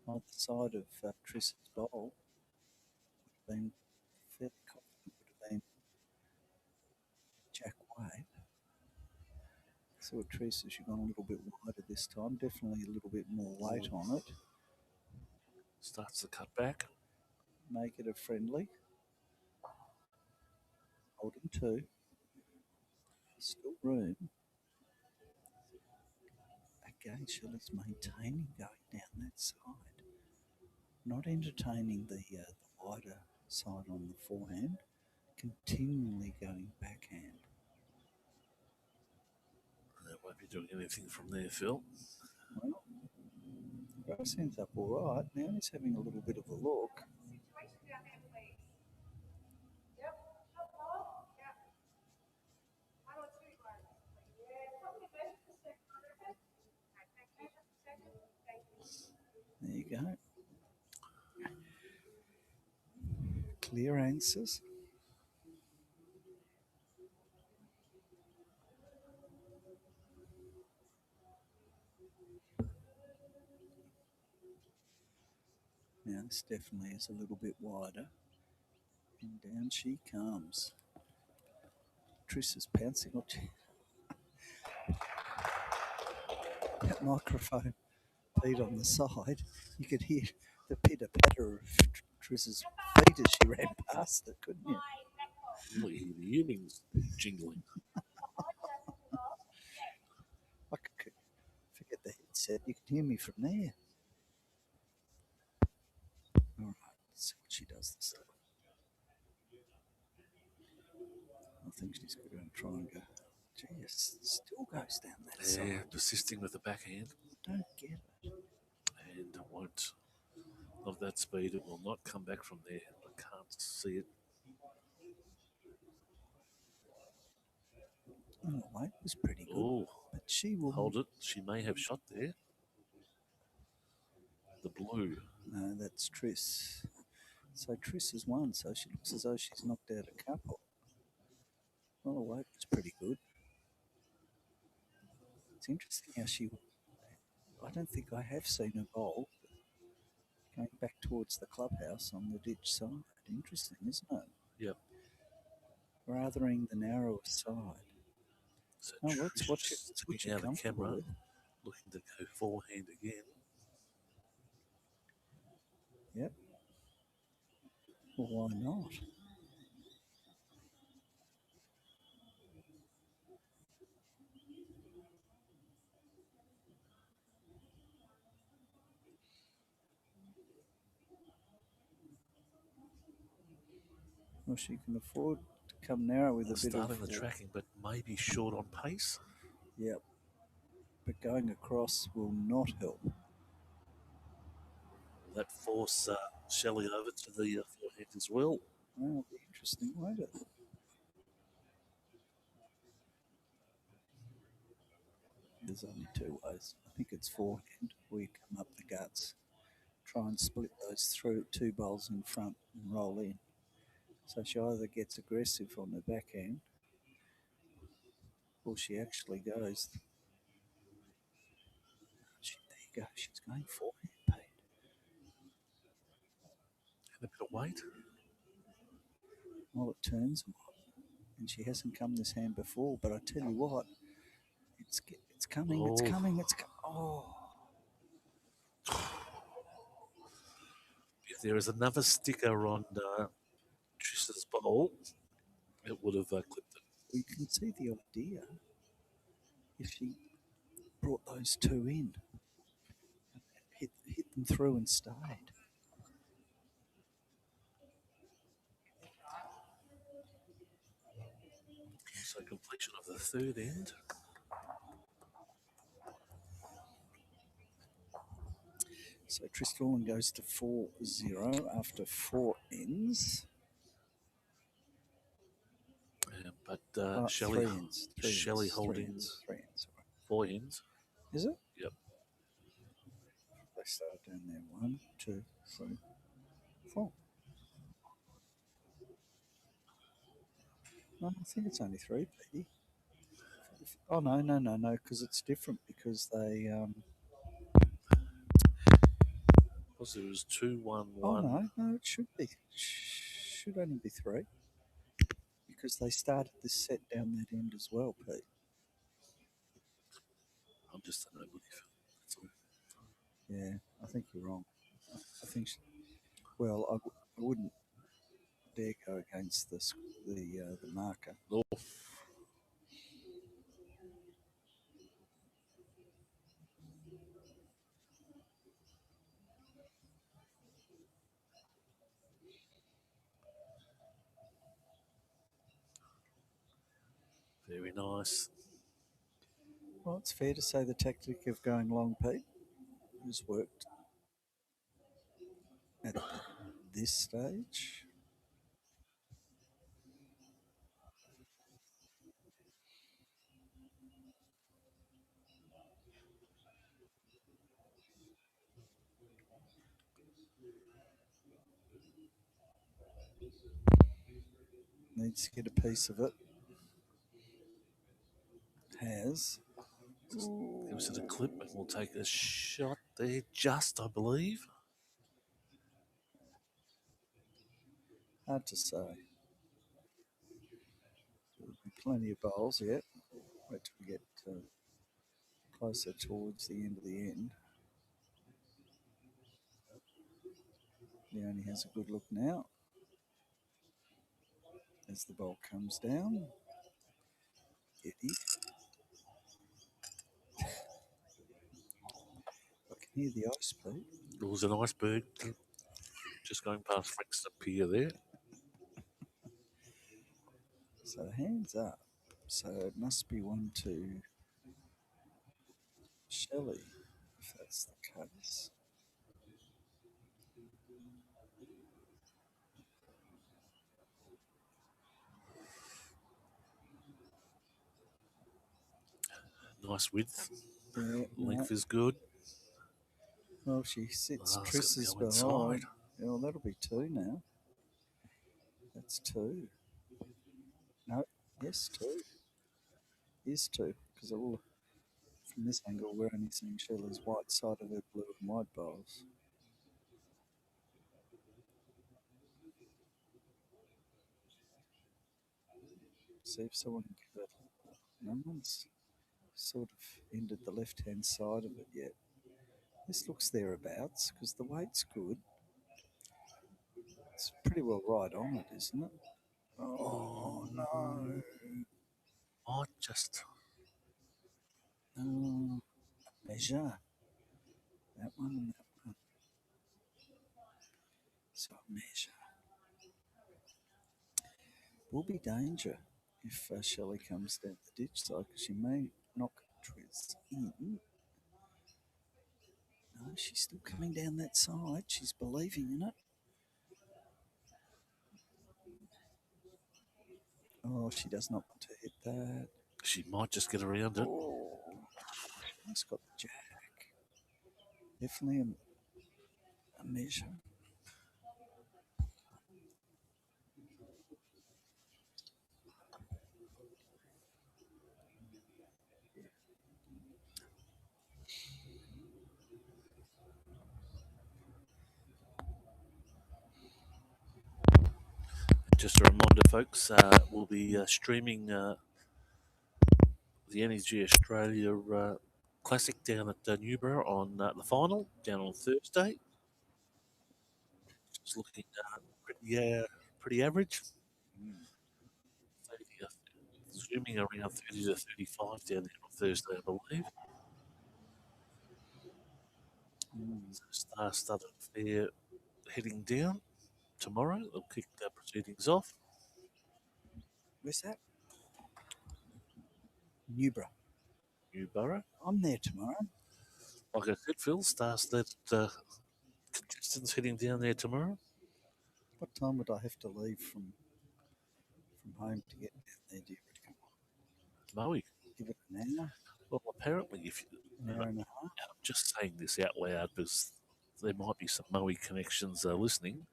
Either side of Triss's bowl would have been fairly confident, would have been jack weight. So with Triss, she's gone a little bit wider this time. Definitely a little bit more weight on it. Starts the cut back. Make it a friendly. Holding two. Still room. Again, Shelley's maintaining going down that side. Not entertaining the wider side on the forehand. Continually going backhand. That won't be doing anything from there, Phil. Well, Grace ends up all right. Now he's having a little bit of a look. There you go. Clear answers. Now this definitely is a little bit wider. And down she comes. Triss is pouncing on that microphone beat on the side. You could hear the pitter-patter of Triss's feet as she ran past it, couldn't you? You hear the earrings jingling. I could forget the headset. You can hear me from there. All right, let's see what she does this time. I think she's going to try and go. Gee, it still goes down that side. Yeah, persisting with the backhand. Don't get it. And it won't. Of that speed, it will not come back from there. I can't see it. Oh, the weight was pretty good. Oh, but she will hold it. She may have shot there. The blue. No, that's Triss. So Triss has won, so she looks as though she's knocked out a couple. Well, the weight was pretty good. It's interesting how I don't think I have seen her bowl going back towards the clubhouse on the ditch side. Interesting, isn't it? Yep. Rathering the narrower side. So let's watch it. Let's watch it out of the camera, with. looking to go forehand again. Yep. Well, why not? Well, she can afford to come narrow with a bit of... Starting the tracking, but maybe short on pace. Yep. But going across will not help. Will that force Shelley over to the forehand as well? Well, it'll be interesting, won't it? There's only two ways. I think it's forehand, where you come up the guts, try and split those two bowls in front and roll in. So she either gets aggressive on the backhand, or she actually goes. There you go. She's going forehand, Pete. And a bit of weight. Well, it turns a lot, and she hasn't come this hand before. But I tell you what, it's coming. It's coming. It's oh. If there is another sticker on Triss's bowl, it would have clipped it. You can see the idea if she brought those two in, hit them through and stayed. So completion of the third end. So Doolan goes to 4-0 after 4 ends. But Shelley, 3 ends. Shelley hold 3 ends. ends. 3 ends. 4 ends. Is it? Yep. They start down there. 1, 2, 3, 4. No, I think it's only 3, Petey. Oh, no, because it's different because they. Because there was 2, 1, 1. Oh, no, it should be. Should only be 3. Because they started this set down that end as well, Pete. I'm just a nobody. That's all. Yeah, I think you're wrong. I think. Well, I wouldn't dare go against the marker. Oh. Very nice. Well, it's fair to say the tactic of going long, Pete, has worked at this stage. Needs to get a piece of it. Has. Just give us a clip and we'll take a shot there, just I believe. Hard to say. There'll be plenty of bowls yet. Wait till we get closer towards the end of the end. Leone has a good look now as the bowl comes down. Eddie. I can hear the ice, Pete. There was an iceberg just going past Frankston Pier there. So hands up. So it must be 1 to Shelley, if that's the case. Nice width. Yeah, Length is good. Well, she sits Oh, Tris's go behind. inside. Yeah, well, that'll be 2 now. That's 2. No, yes, 2. Is 2, because from this angle, we're only seeing Shelley's white side of her blue and white bowls. See if someone can get it. No one's sort of ended the left-hand side of it yet. This looks thereabouts, because the weight's good. It's pretty well right on it, isn't it? Oh, no. Oh, just. Measure. That one and that one. So measure. Will be danger if Shelley comes down the ditch side, because she may knock Triz in. No, she's still coming down that side. She's believing in it. Oh, she does not want to hit that. She might just get around it. Oh, she's got the jack. Definitely a measure. Just a reminder, folks, we'll be streaming the Energy Australia Classic down at Newborough on the final, down on Thursday. Just looking pretty average. 30, zooming around 30 to 35 down there on Thursday, I believe. So Star-studded affair heading down tomorrow. They'll kick the proceedings off. Where's that? Newborough. I'm there tomorrow. Like I said, Phil, stars that contestants heading down there tomorrow. What time would I have to leave from home to get down there, do you reckon? Moe. Give it an hour, Well, apparently, if you, an hour and a half? I'm just saying this out loud because there might be some Moe connections listening.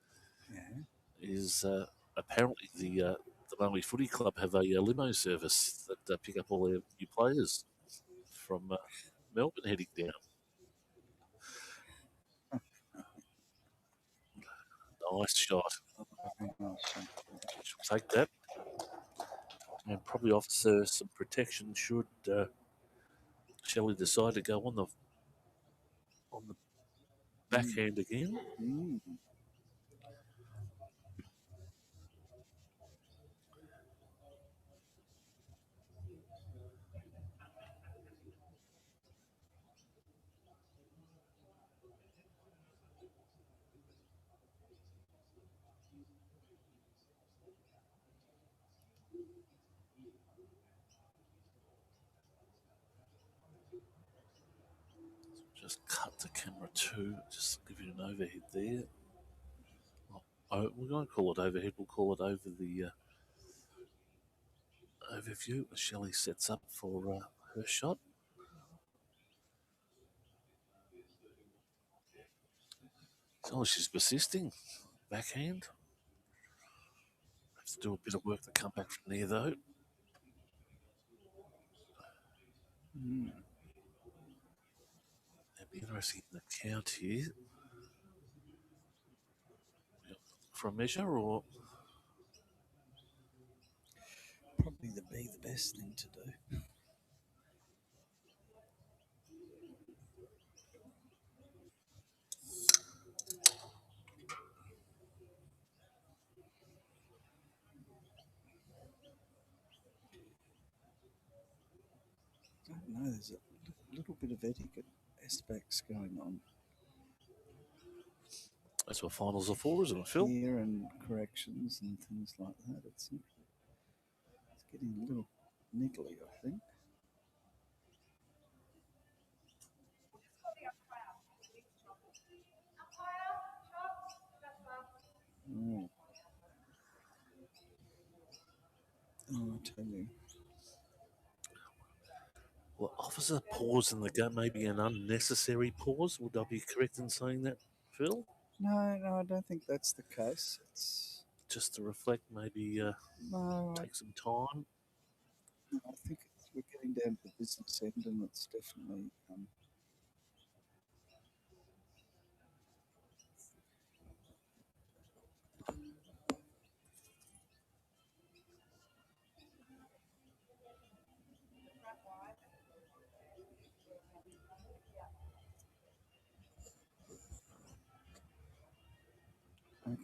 Yeah. Is apparently the Moe Footy Club have a limo service that pick up all their new players from Melbourne heading down. Nice shot. Very nice. She'll take that and probably offer some protection should Shelley decide to go on the backhand again. Mm. Just cut to camera 2, just give you an overhead there. Oh, we won't call it overhead, we'll call it over the overview. Shelley sets up for her shot. Oh, she's persisting. Backhand. Have to do a bit of work to come back from there, though. Mm. It'd be interesting in the count here. For a measure, or Probably the best thing to do. I don't know, there's a little bit of etiquette aspects going on that's what finals are for, isn't it, Phil? here, and corrections and things like that. It's getting a little niggly, I think. Oh. Oh, I tell you. Well, offers a pause in the game, maybe an unnecessary pause. Would I be correct in saying that, Phil? No, I don't think that's the case. It's Just to reflect, maybe no, take some time. I think we're getting down to the business end, and it's definitely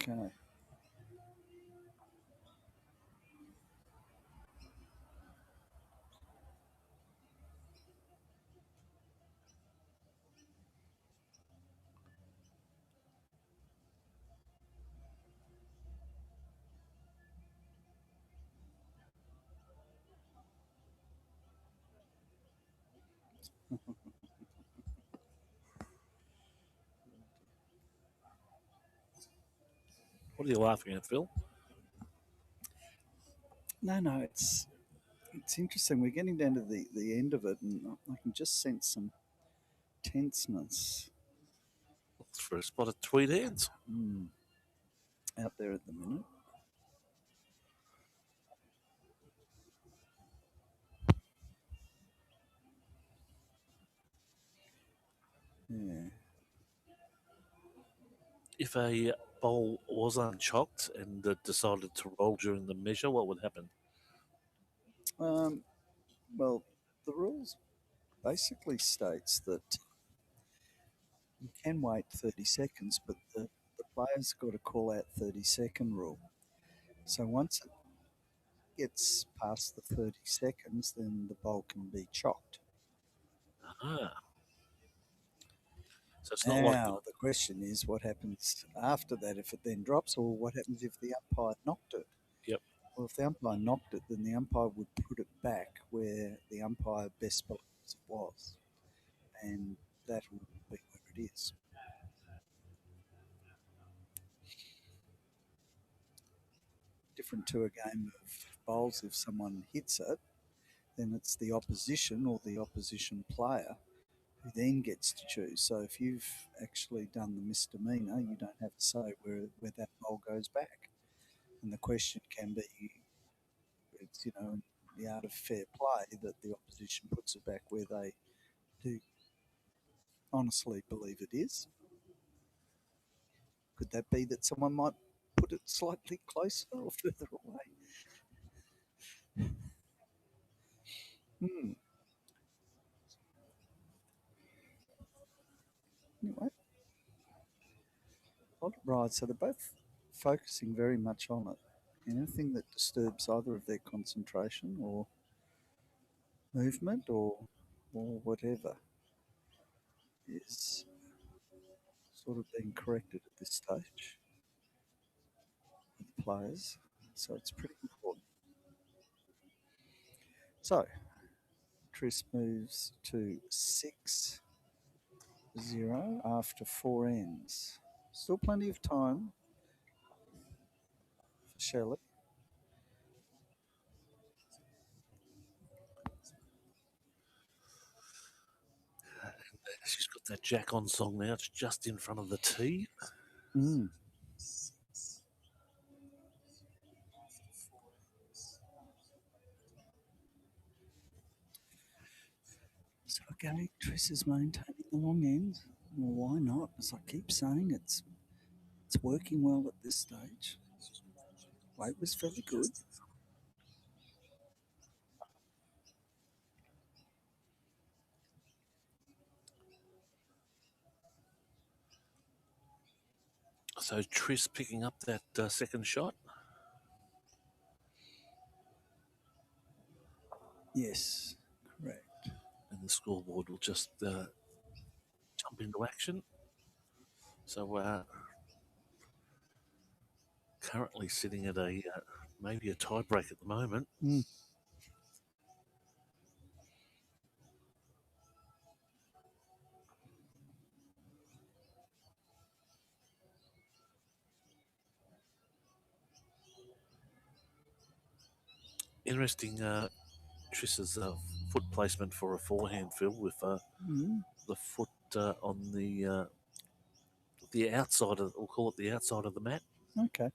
okay. What are you laughing at, Phil? No, it's interesting. We're getting down to the end of it, and I can just sense some tenseness For a spot of tweed hands. out there at the minute. Yeah. If a bowl was unchocked and decided to roll during the measure, what would happen? Well, the rules basically states that you can wait 30 seconds, but the player's got to call out 30-second rule. So once it gets past the 30 seconds, then the bowl can be chocked. Ah. So it's not Now, like the question is what happens after that if it then drops, or what happens if the umpire knocked it? Yep. Well, if the umpire knocked it, then the umpire would put it back where the umpire best believes it was, and that will be where it is. Different to a game of bowls, if someone hits it, then it's the opposition or the opposition player who then gets to choose. So if you've actually done the misdemeanor, you don't have to say where that bowl goes back. And the question can be, it's, in the art of fair play, that the opposition puts it back where they do honestly believe it is. Could that be that someone might put it slightly closer or further away? Anyway, right, so they're both focusing very much on it. Anything that disturbs either of their concentration or movement or whatever is sort of being corrected at this stage with the players. So it's pretty important. So Tris moves to 6-0 after 4 ends. Still plenty of time for Shelley. She's got that Jack on song now. It's just in front of the tee. Mm. So again, Tris is maintaining the long end. Well, why not? As I keep saying, it's working well at this stage. Weight was fairly good. So Tris picking up that second shot. Yes, correct. And the scoreboard will just jump into action. So currently sitting at a maybe a tie break at the moment. Interesting Tris's foot placement for a forehand, Phil, with the foot on the outside of, we'll call it the outside of the mat. Okay.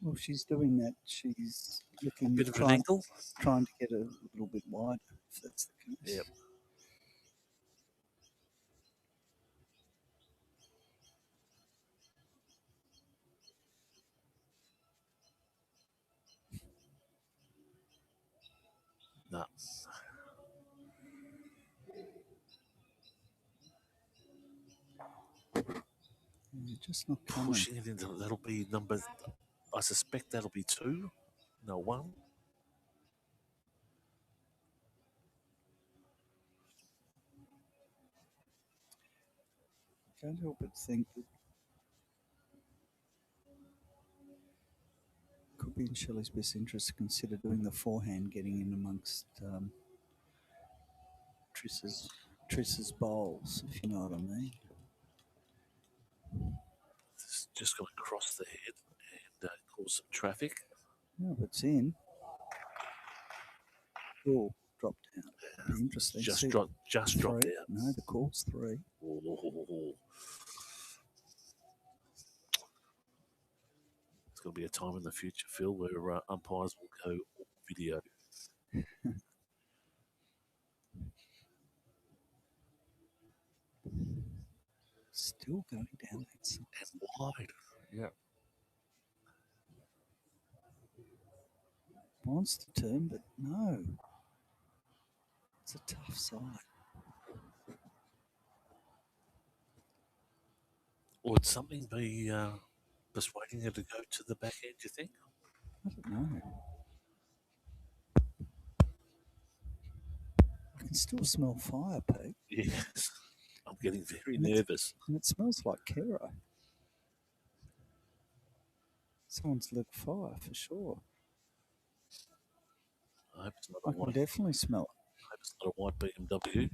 Well, she's doing that. She's looking Bit of an angle. trying to get a little bit wider, if that's the case. Yep. No. Just not coming. Pushing it into, that'll be number, I suspect that'll be 2. No, 1. Can't help but think that could be in Shelley's best interest to consider doing the forehand, getting in amongst Tris's bowls, if you know what I mean. It's just going to cross the head and cause some traffic. Yeah, but it's in. Oh, dropped out. Be interesting. Just dropped out. No, the call's 3. Oh. It's going to be a time in the future, Phil, where umpires will go video. Still going down that side. And wide. Yeah. Wants to turn, but no. It's a tough side. Would something be persuading her to go to the back end, do you think? I don't know. I can still smell fire, Pete. Yes. I'm getting very nervous. And it smells like Kero. Someone's lit fire for sure. I hope it's not I a can white. definitely smell I hope it's not a white BMW.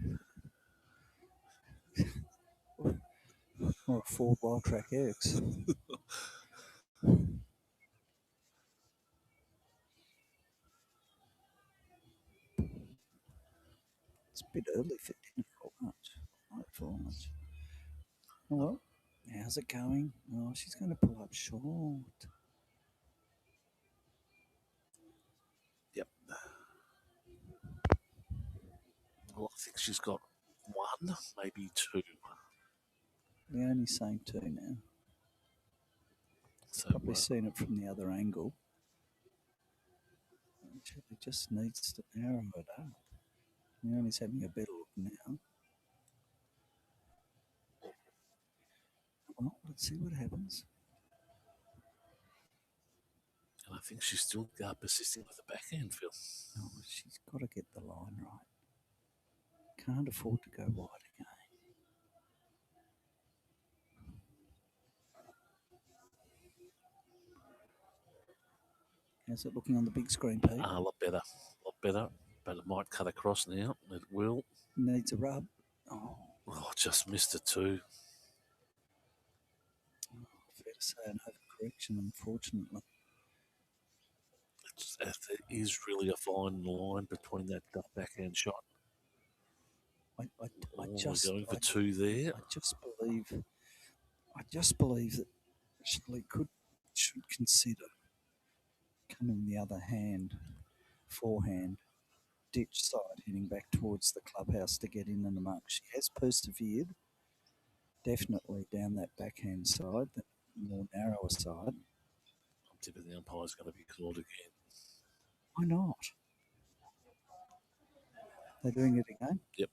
it. Or a Ford Wildtrak X. It's a bit early for dinner for lunch. Right for lunch. Oh well, how's it going? Oh, she's going to pull up short. Yep. Well, I think she's got one, maybe two. We're only saying two now. So Probably seen it from the other angle. Actually, just needs to narrow it up. Leonie's having a better look now. Well, let's see what happens. and I think she's still persisting with the backhand, Phil. Oh, she's got to get the line right. Can't afford to go wide again. How's it looking on the big screen, Pete? A lot better. But it might cut across now. It will. Needs a rub. Oh, Oh, just missed it too. fair to say an overcorrection, unfortunately. There is really a fine line between that backhand shot. I We're going for two there. I just believe that Shelley should consider coming the other hand, forehand, ditch side, heading back towards the clubhouse to get in the mark. She has persevered, definitely down that backhand side, the more narrower side. I'm tipping the umpire's going to be called again. Why not? They're doing it again? Yep.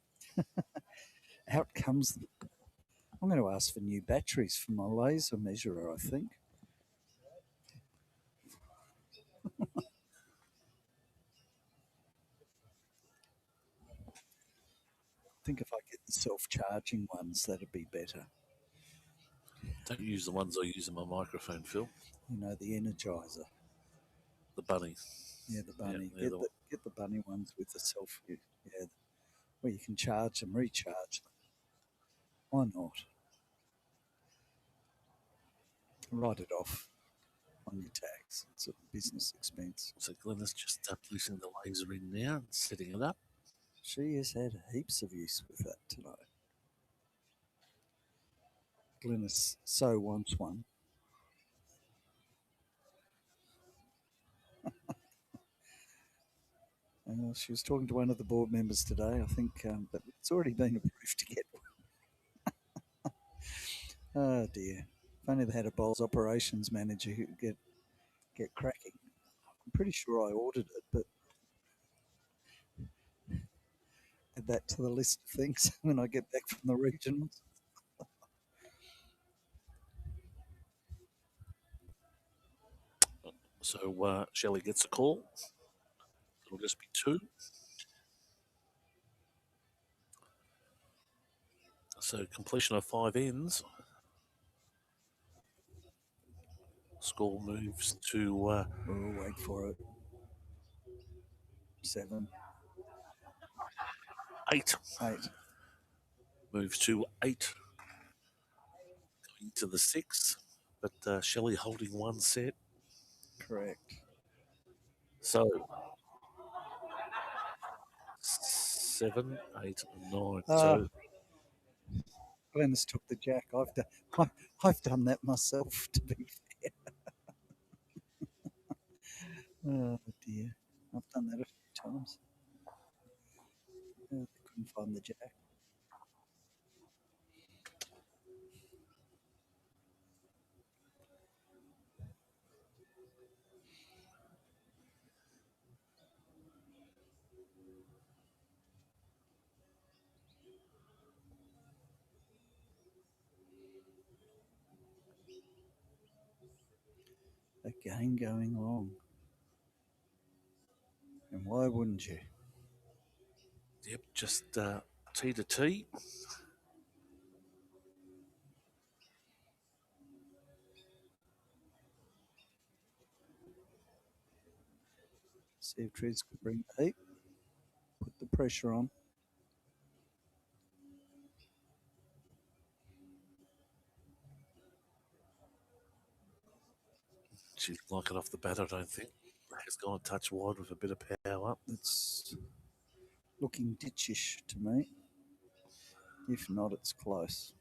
Out comes. I'm going to ask for new batteries for my laser measurer, I think. I think if I get the self-charging ones, that'd be better. Don't use the ones I use in my microphone, Phil. You know, the Energizer. The bunny. Yeah, the bunny. Yeah, Get the bunny ones with the self. Yeah, where you can charge them, recharge them. Why not? Write it off on your tax. It's a business expense. So Glenda's just placing the laser in now and setting it up. She has had heaps of use with that tonight. Glennis so wants one. She was talking to one of the board members today. I think that it's already been approved to get one. Oh dear! If only they had a bowls operations manager who could get cracking. I'm pretty sure I ordered it, but add that to the list of things when I get back from the regionals. So Shelley gets a call. It'll just be two. So completion of 5 ends. Score moves to. Wait for it. 7, 8. 8. Moves to 8. Going to the 6. But Shelley holding one set. Correct. So 7, 8, 9. So Glennis took the jack. I've done that myself, to be fair. Oh dear, I've done that a few times. Couldn't find the jack. Again going long. And why wouldn't you? yep, just T to T. See if Triz could bring the heat. Put the pressure on. She'd like it off the bat, I don't think. Has gone a touch wide with a bit of power. It's looking ditchish to me. If not, it's close.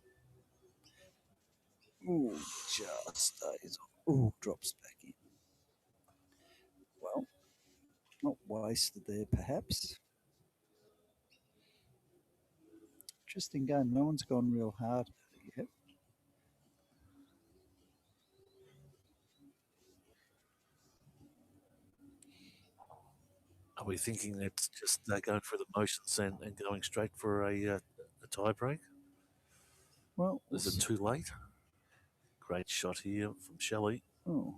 Ooh, just stays on. Ooh, drops back in. Well, not wasted there, perhaps. Interesting game. No one's gone real hard yet. Are we thinking it's just going through the motions and going straight for a tie break? Well, is it too late? Great shot here from Shelley. Oh.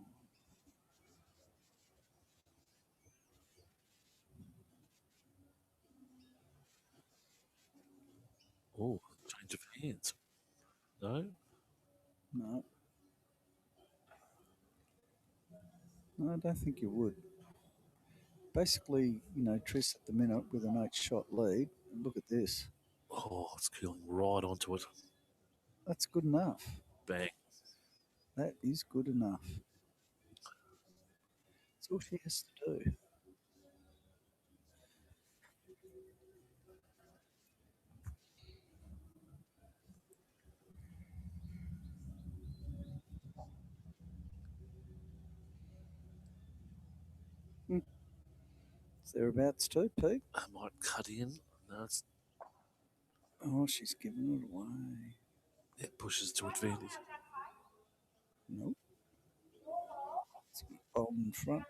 Oh, change of hands. No? No. No, I don't think you would. Basically, Tris at the minute with an 8-shot lead. Look at this. Oh, it's curling right onto it. That's good enough. Bang. That is good enough. That's all she has to do. It's thereabouts too, Pete. I might cut in. No, it's. Oh, she's giving it away. It pushes to advantage. Nope. It's bold in front.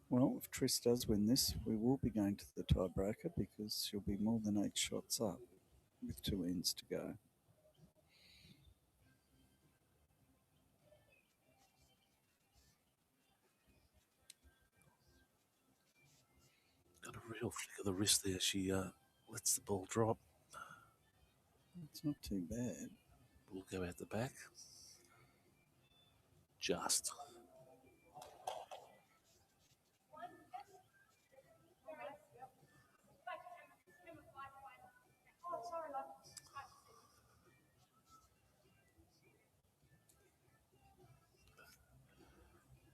Well, if Tris does win this, we will be going to the tiebreaker because she'll be more than 8 shots up with 2 ends to go. Got a real flick of the wrist there. She lets the ball drop. It's not too bad. We'll go out the back. Just.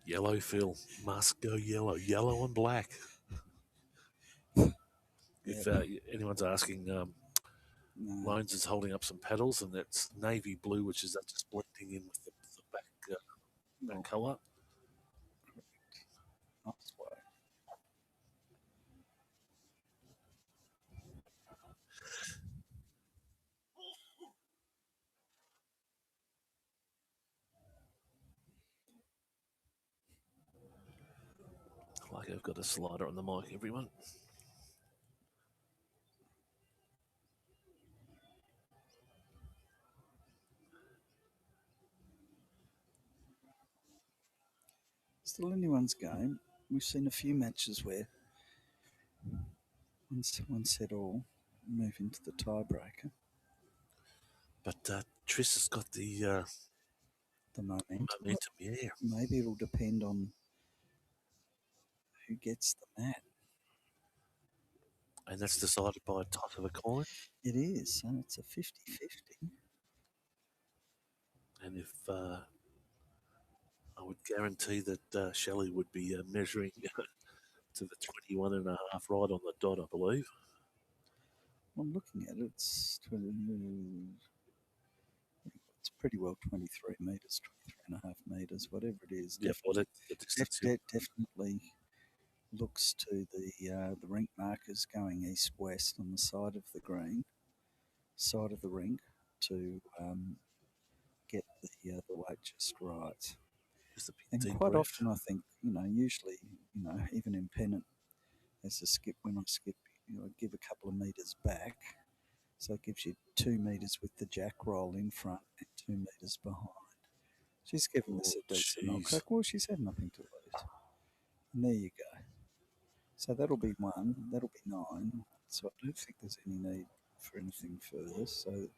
Yellow, Phil. Must go yellow. Yellow and black. If anyone's asking, No. Loans is holding up some pedals, and that's navy blue, which is just blending in with the back colour. Nice way. Like I've got a slider on the mic, everyone. Still anyone's game. We've seen a few matches where one set all move into the tiebreaker. But Tris has got the momentum. Yeah. Maybe it'll depend on who gets the mat. And that's decided by a toss of a coin. It is, and it's a 50-50. And if I would guarantee that Shelley would be measuring to the 21 and a half right on the dot, I believe. I'm looking at it. It's pretty well 23 metres, 23.5 metres, whatever it is. Yeah, definitely looks to the rink markers going east-west on the side of the green, side of the rink, to get the weight just right. And quite often, I think, usually, even in pennant, as a skip, when I skip, I give a couple of metres back. So it gives you 2 metres with the jack roll in front and 2 metres behind. She's given this a decent knock crack. Well, she's had nothing to lose. And there you go. So that'll be 1. That'll be 9. So I don't think there's any need for anything further. So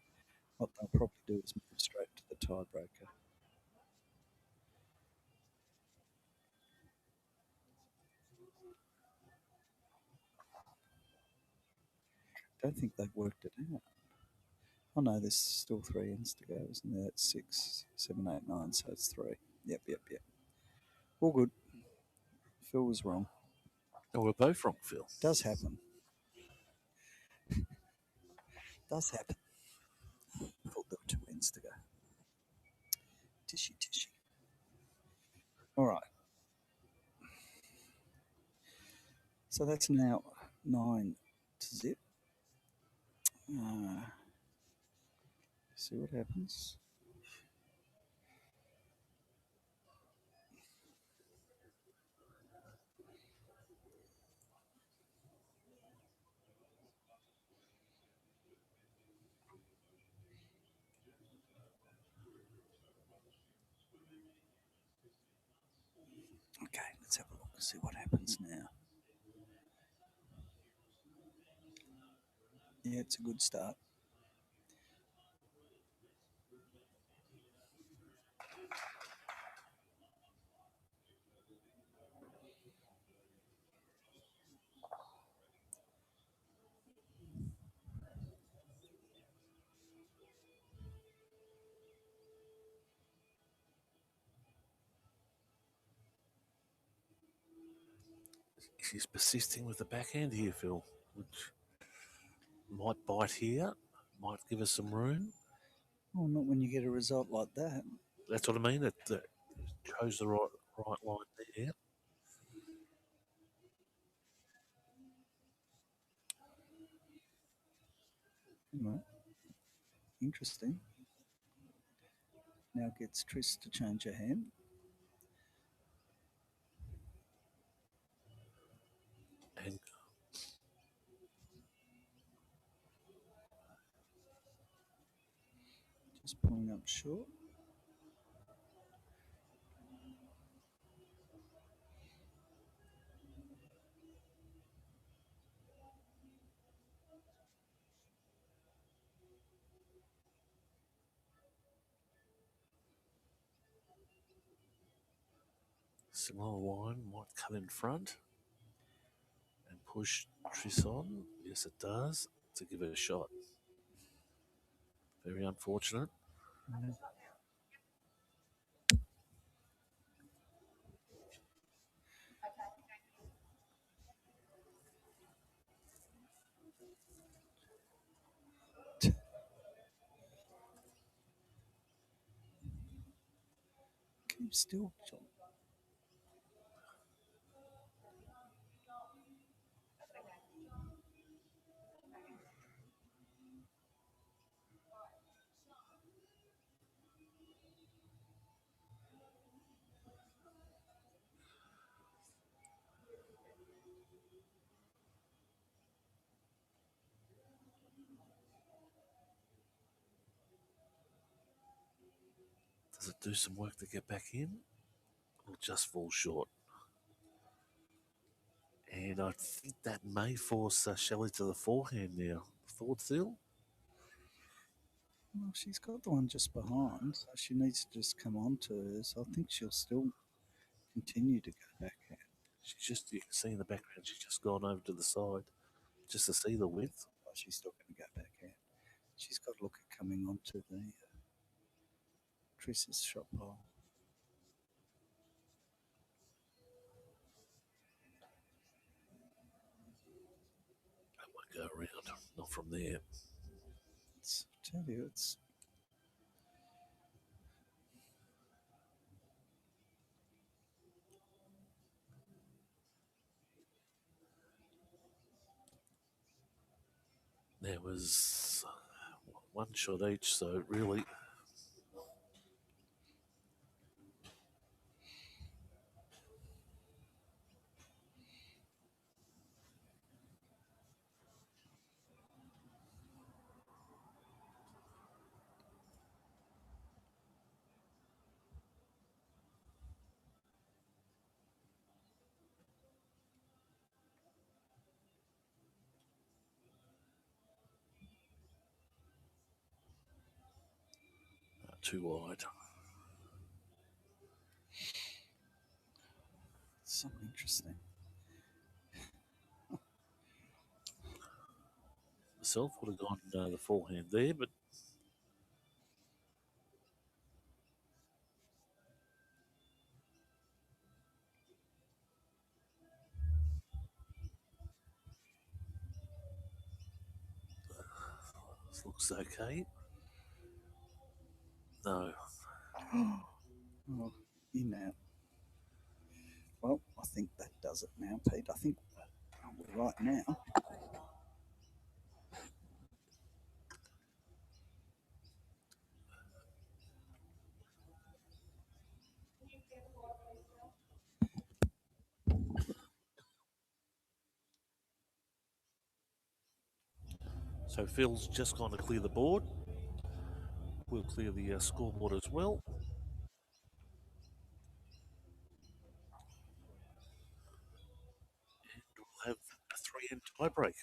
what they'll probably do is move straight to the tiebreaker. Don't think they've worked it out. Oh no, there's still 3 ends to go, isn't there? It's 6, 7, 8, 9, so it's 3. Yep. All good. Phil was wrong. Oh, we're both wrong, Phil. Does happen. Does happen. Thought there were 2 ends to go. Tishy. All right. So that's now 9 to zip. See what happens. Okay, let's have a look and see what happens now. Yeah, it's a good start. She's persisting with the backhand here, Phil, which might bite here, might give us some room. Well, not when you get a result like that. That's what I mean. It chose the right line there. Anyway, interesting. Now gets Tris to change her hand. And Just pulling up short. similar line might cut in front and push Tris on. Yes, it does, to give it a shot. Very unfortunate. Mm-hmm. Keep still, John. Does it do some work to get back in, or just fall short? And I think that may force Shelley to the forehand now. Thoughts, Phil? Well, she's got the one just behind, so she needs to just come on to hers. I think she'll still continue to go backhand. She's just, you can see in the background, she's just gone over to the side just to see the width. Oh, she's still going to go backhand. She's got to look at coming onto the Tris's shot pile. That won't go around, not from there. I tell you, it's There was one shot each, so really. too wide. So interesting. Myself would have gone the forehand there, but this looks okay. No. Oh, in out. Well, I think that does it now, Pete. I think we're right now. So Phil's just gone to clear the board. We'll clear the scoreboard as well. And we'll have a 3-end tiebreak.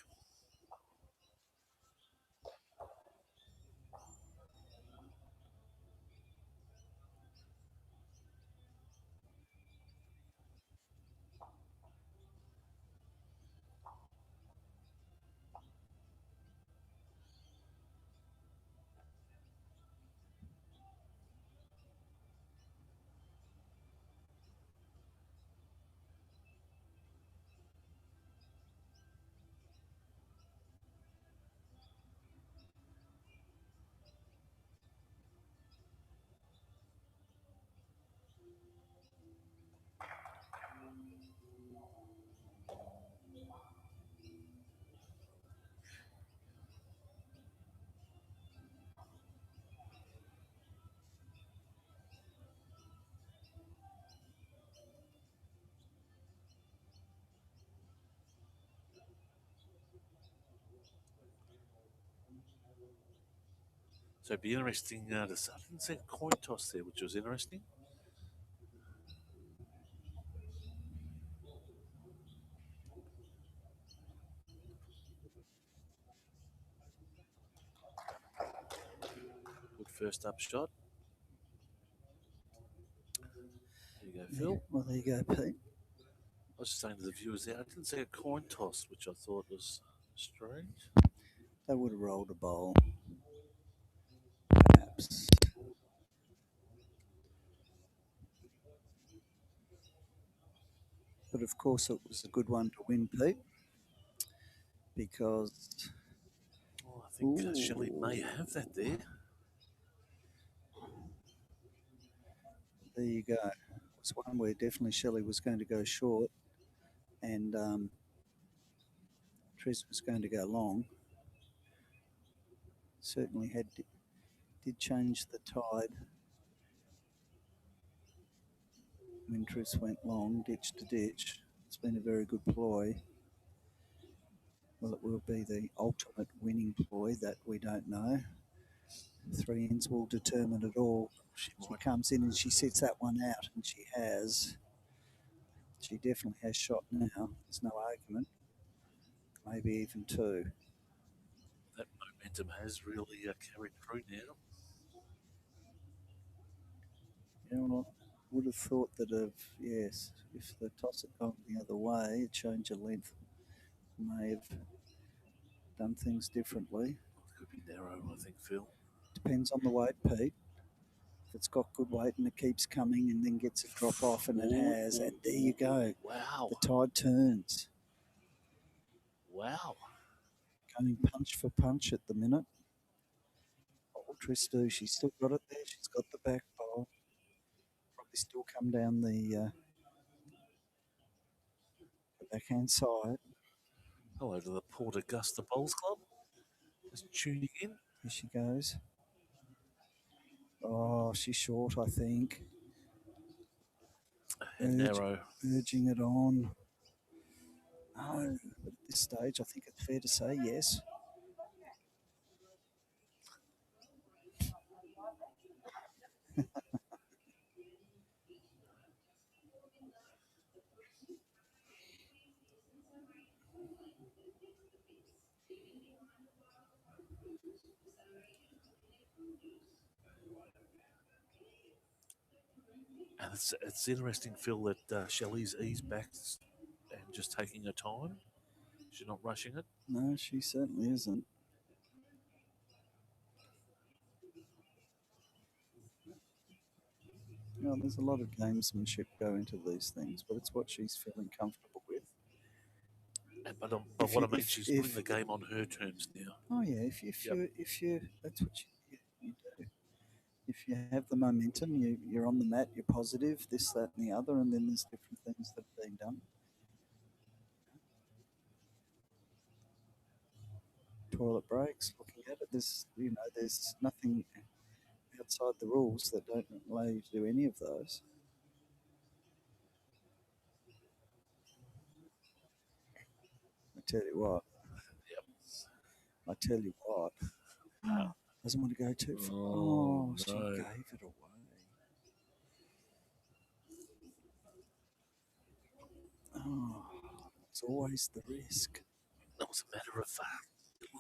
So it'd be interesting to see. I didn't see a coin toss there, which was interesting. Good first up shot. There you go, Phil. Yeah, well, there you go, Pete. I was just saying to the viewers there, I didn't see a coin toss, which I thought was strange. They would have rolled a bowl, perhaps. But of course, it was a good one to win, Pete, because Oh, I think Shelley may have that there. There you go. It's one where definitely Shelley was going to go short, and Tris was going to go long. Certainly did change the tide when Tris went long, ditch to ditch. It's been a very good ploy. Well, it will be the ultimate winning ploy that we don't know. 3 ends will determine it all. She comes in and she sets that one out, and she has. She definitely has shot now. There's no argument. Maybe even 2. That momentum has really carried through now. You know, I would have thought that if the toss had gone the other way, a change of length may have done things differently. It could be narrow, I think, Phil. Depends on the weight, Pete. If it's got good weight and it keeps coming and then gets a drop off, and it has, and there you go. Wow. The tide turns. Wow. Going punch for punch at the minute. Oh, Tristu, she's still got it there. She's got the back bowl. Probably still come down the backhand side. Hello to the Port Augusta Bowls Club. Just tuning in. Here she goes. Oh, she's short, I think. And narrow. Urging it on. No, but at this stage, I think it's fair to say yes. And it's interesting, Phil, that Shelley's eased back and just taking her time. She's not rushing it. No, she certainly isn't. You know, there's a lot of gamesmanship go into these things, but it's what she's feeling comfortable with. But If what you, I mean, she's putting the game on her terms now. oh yeah, Yep. that's what you do. If you have the momentum, you're on the mat, you're positive, this, that, and the other, and then there's different things that are being done. Toilet breaks, looking at it. There's nothing outside the rules that don't allow you to do any of those. I tell you what. Yep. I tell you what. Doesn't want to go too far. Oh, She no. gave it away. Oh, it's always the risk. That was a matter of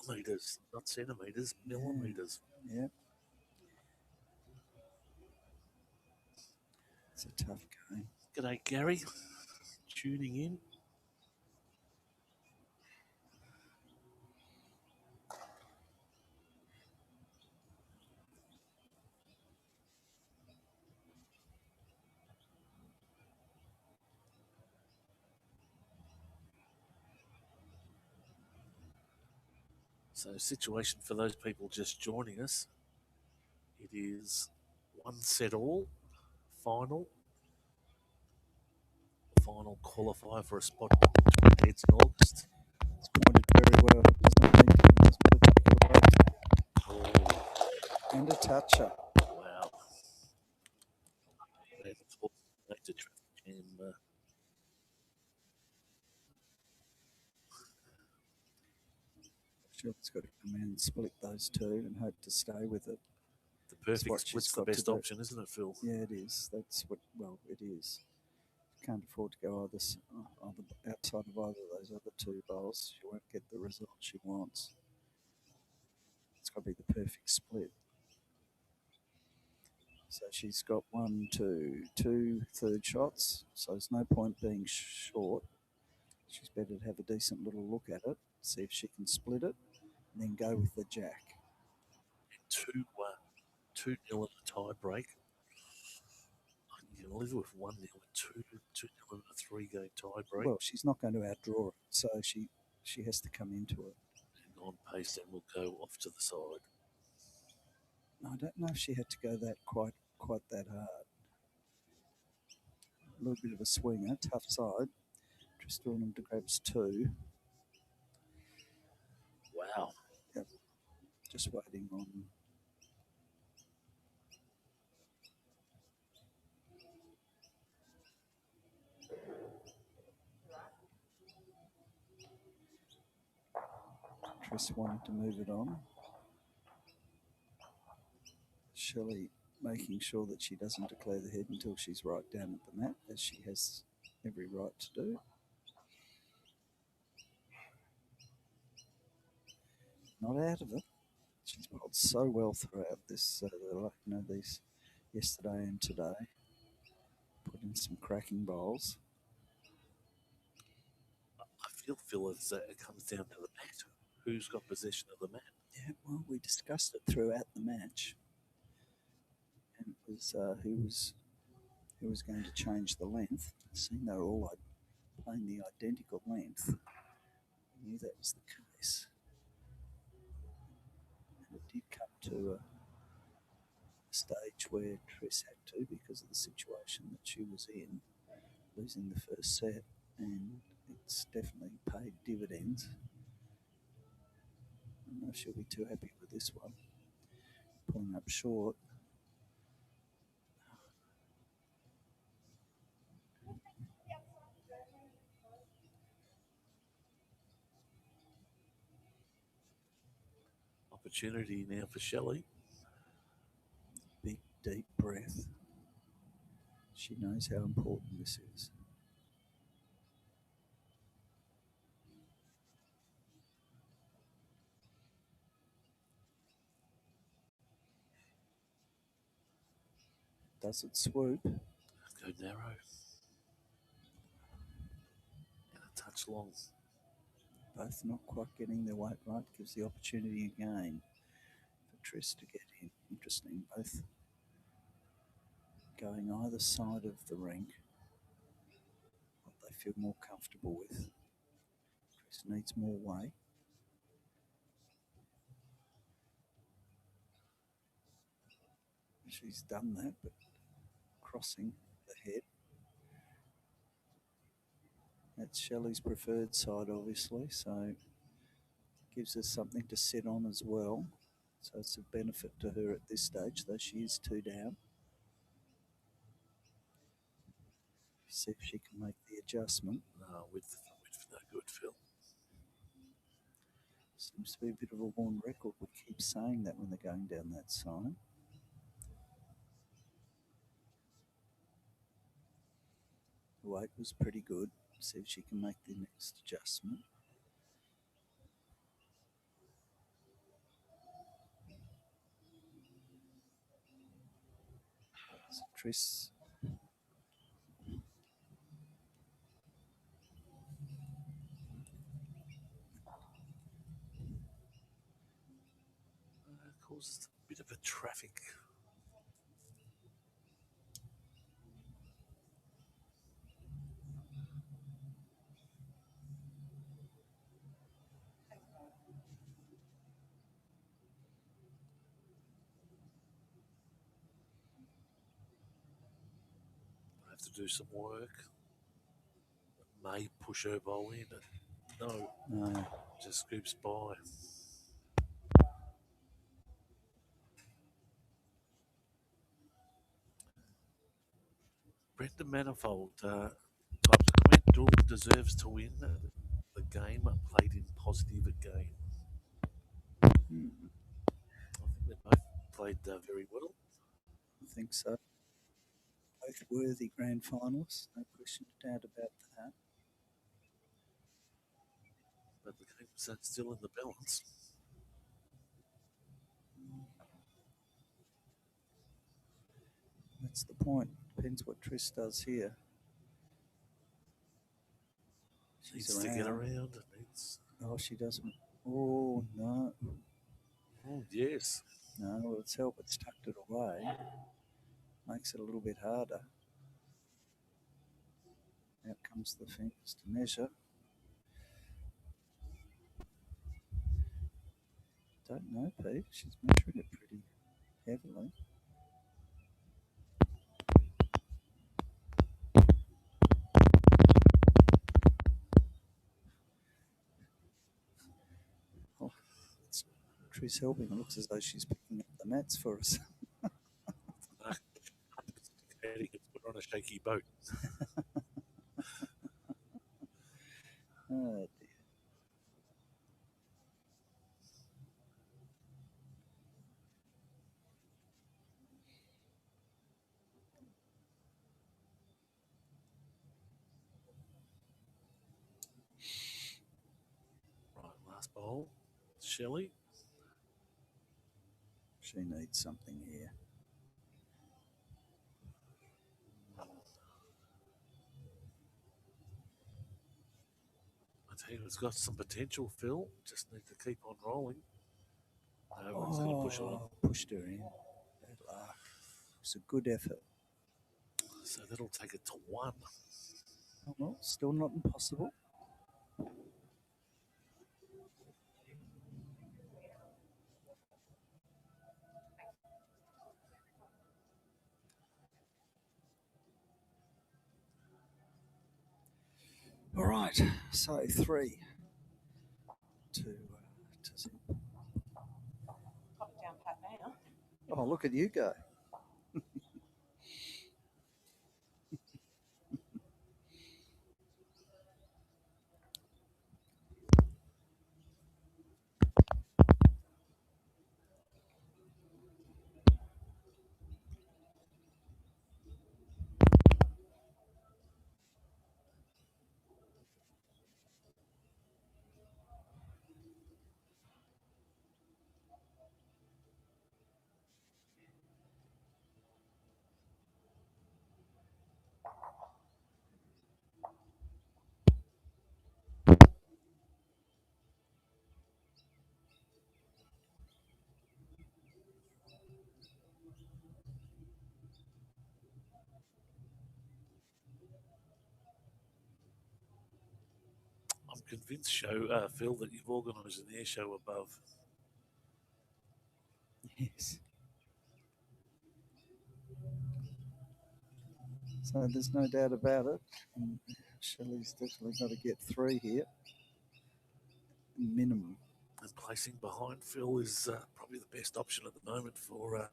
millimeters, not centimeters, millimeters. Yeah. It's a tough game. G'day, Gary. Tuning in. So, situation for those people just joining us, it is one set all, final, final qualifier for a spot between heads in August. It's pointed very well. Doesn't want to take it away. Oh, And a toucher. wow. That's all major traffic jam. Shelley's got to come in and split those two and hope to stay with it. The perfect she's split's the got to best do. option, isn't it, Phil? Yeah, it is. Well, it is. Can't afford to go outside of either of those other two bowls. She won't get the result she wants. It's got to be the perfect split. So she's got two third shots. So there's no point being short. She's better to have a decent little look at it, see if she can split it, and then go with the jack. And 2-0 in a tie break. You can live with 1-0 and 2-0 in a 3-game tie break. Well, she's not going to outdraw it, so she has to come into it. And on pace, then we'll go off to the side. I don't know if she had to go that quite that hard. A little bit of a swinger, tough side. Doolan grabs two. Wow. Yep. Just waiting on. Tris wanting to move it on. Shelley making sure that she doesn't declare the head until she's right down at the mat, as she has every right to do. Not out of it. She's bowled so well throughout this, these yesterday and today. Put in some cracking bowls. I feel, Phil, it comes down to the mat. Who's got possession of the mat? Yeah, well, we discussed it throughout the match, and it was who was going to change the length. Seeing they were all playing the identical length, I knew that was the case. And it did come to a stage where Tris had to, because of the situation that she was in, losing the first set, and it's definitely paid dividends. I don't know if she'll be too happy with this one. Pulling up short. Opportunity now for Shelley. Big, deep breath. She knows how important this is. Does it swoop? Too narrow. And a touch long. Both not quite getting their weight right. Gives the opportunity again for Tris to get in. Interesting. Both going either side of the rink. What they feel more comfortable with. Tris needs more weight. She's done that, but crossing the head. That's Shelley's preferred side, obviously, so gives us something to sit on as well. So it's a benefit to her at this stage, though she is 2 down. See if she can make the adjustment. No, width no good, Phil. Seems to be a bit of a worn record. We keep saying that when they're going down that side. The weight was pretty good. See if she can make the next adjustment. So Tris. Causes a bit of a traffic. I have to do some work. May push her bowl in. No. Just scoops by. Brendan Manifold types of comment. Doolan deserves to win the game played in positive again. I think they both played very well. I think so. Both worthy grand finalists, no question of doubt about that. But the game's still in the balance. That's the point. Depends what Tris does here. She's needs to get around. Oh, she doesn't. Oh, no. Oh, yes. No, well, it's helped. It's tucked it away. Makes it a little bit harder. Out comes the fingers to measure. Don't know, Pete. She's measuring it pretty heavily. Oh, it's Tris helping. It looks as though she's picking up the mats for us. Put on a shaky boat. Oh, dear. Right, last bowl. Shelley. She needs something here. I tell you, it's got some potential, Phil. Just need to keep on rolling. No, it's going to push on. Pushed her in. Bad luck. It's a good effort. So that'll take it to 1. Oh, well, still not impossible. All right, so 3 to 0. Pop it down pat now. Oh, look at you go. I'm convinced, Phil, that you've organised an air show above. Yes. So there's no doubt about it. And Shelley's definitely got to get 3 here. Minimum. And placing behind Phil is probably the best option at the moment for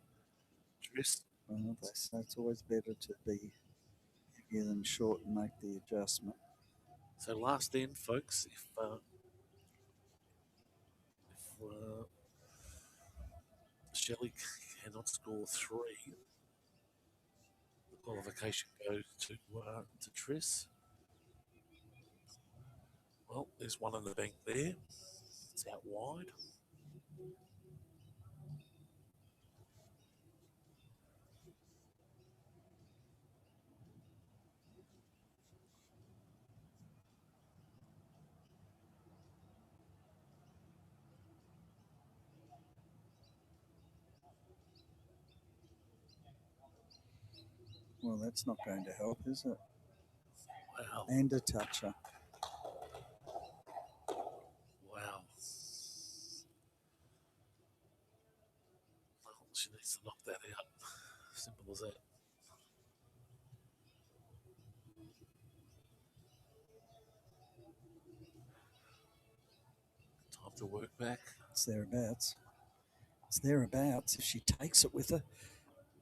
Tris. Well, they say it's always better to be heavier than short and make the adjustment. So last end, folks, if Shelley cannot score 3, the qualification goes to Tris. Well, there's one on the bank there. It's out wide. Well, that's not going to help, is it? Wow. And a toucher. Wow. Well, she needs to knock that out. Simple as that. Time to work back. It's thereabouts. It's thereabouts. If she takes it with her.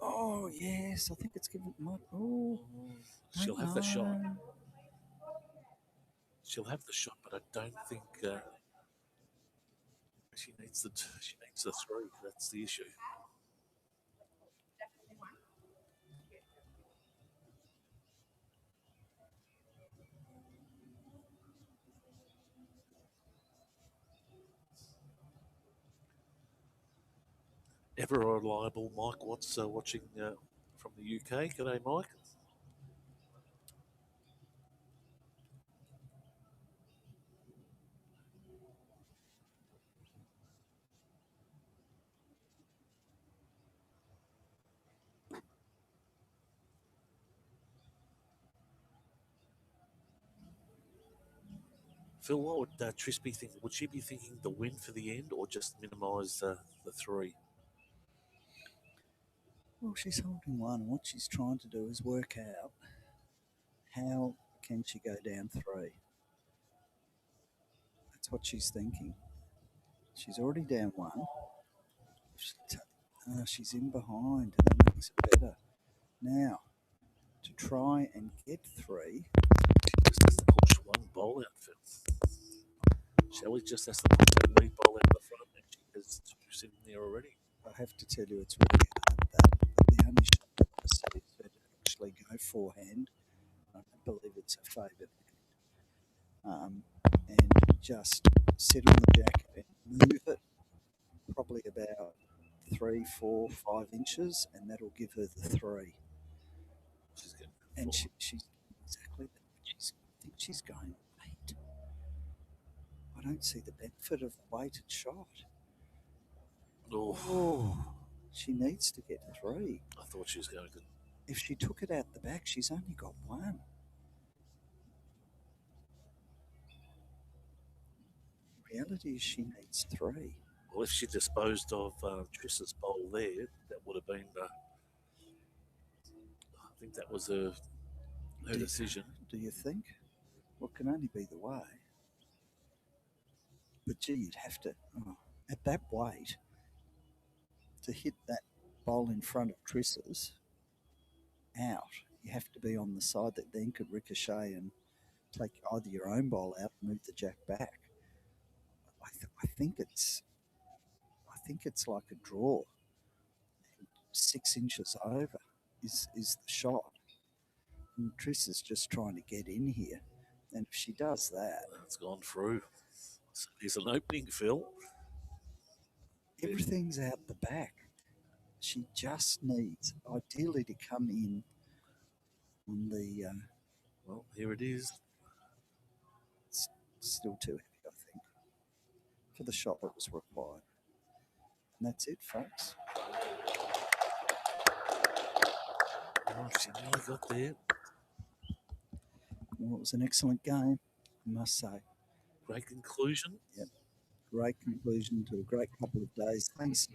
Oh, yes. I think it's given. Oh, she'll have the shot. She'll have the shot, but I don't think she needs the 3. That's the issue. Ever reliable Mike Watts watching from the UK. G'day, Mike. Phil, what would Tris be thinking? Would she be thinking the win for the end or just minimise the 3? Well, she's holding 1. What she's trying to do is work out how can she go down 3. That's what she's thinking. She's already down 1. She's in behind. That makes it better. Now, to try and get 3. She just has to push 1 bowl out, Phil. Shelley just has to push that lead bowl out the front, and she has 2 sitting there already. I have to tell you, it's really hard. That the only shot I see is her to actually go forehand. I don't believe it's a favoured hand. And just sit on the jacket and move it probably about 3, 4, 5 inches, and that'll give her the 3. She's getting and she's exactly that. I think she's going 8. I don't see the benefit of the weighted shot. Oh, she needs to get 3. I thought she was going to. If she took it out the back, she's only got 1. The reality is she needs 3. Well, if she disposed of Tris's bowl there, that would have been. I think that was her decision. Do you think? Well, it can only be the way. But gee, you'd have to, at that weight, to hit that bowl in front of Tris's out, you have to be on the side that then could ricochet and take either your own bowl out and move the jack back. I think it's like a draw. 6 inches over is the shot. And Tris is just trying to get in here. And if she does that... It's gone through. So there's an opening, Phil. Everything's out the back. She just needs, ideally, to come in on the... well, here it is. It's still too heavy, I think, for the shot that was required. And that's it, folks. Oh, she nearly got there. Well, it was an excellent game, I must say. Great conclusion. Great conclusion to a great couple of days. Thanks,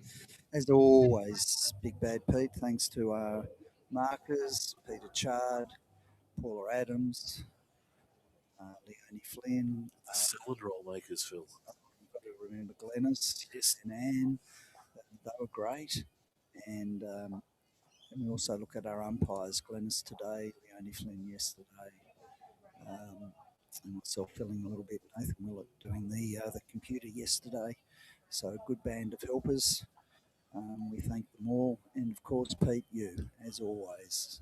as always, Big Bad Pete. Thanks to our markers, Peter Chard, Paula Adams, Leonie Flynn. The salad roll makers, Phil. We've got to remember Glennis Yes. and Anne. They were great. And we also look at our umpires, Glennis today, Leonie Flynn yesterday, and myself filling a little bit, Nathan Willett doing the computer yesterday. So a good band of helpers. We thank them all. And, of course, Pete, you, as always.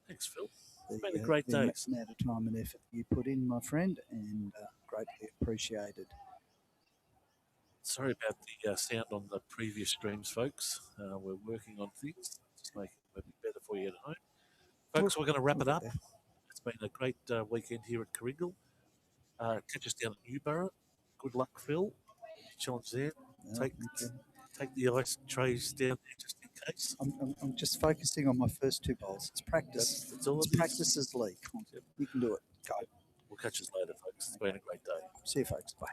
Thanks, Phil. It's been a great the day. amount of time and effort you put in, my friend, and greatly appreciated. Sorry about the sound on the previous streams, folks. We're working on things, just making it better for you at home. Folks, we're going to wrap it up. It's been a great weekend here at Kooringal. Catch us down at Newborough. Good luck, Phil. Challenge there. Take the ice trays down there just in case. I'm just focusing on my first two bowls. It's practice. That's all it's it is. practice's league. Yep. You can do it. Go. We'll catch us later, folks. It's been a great day. See you, folks. Bye.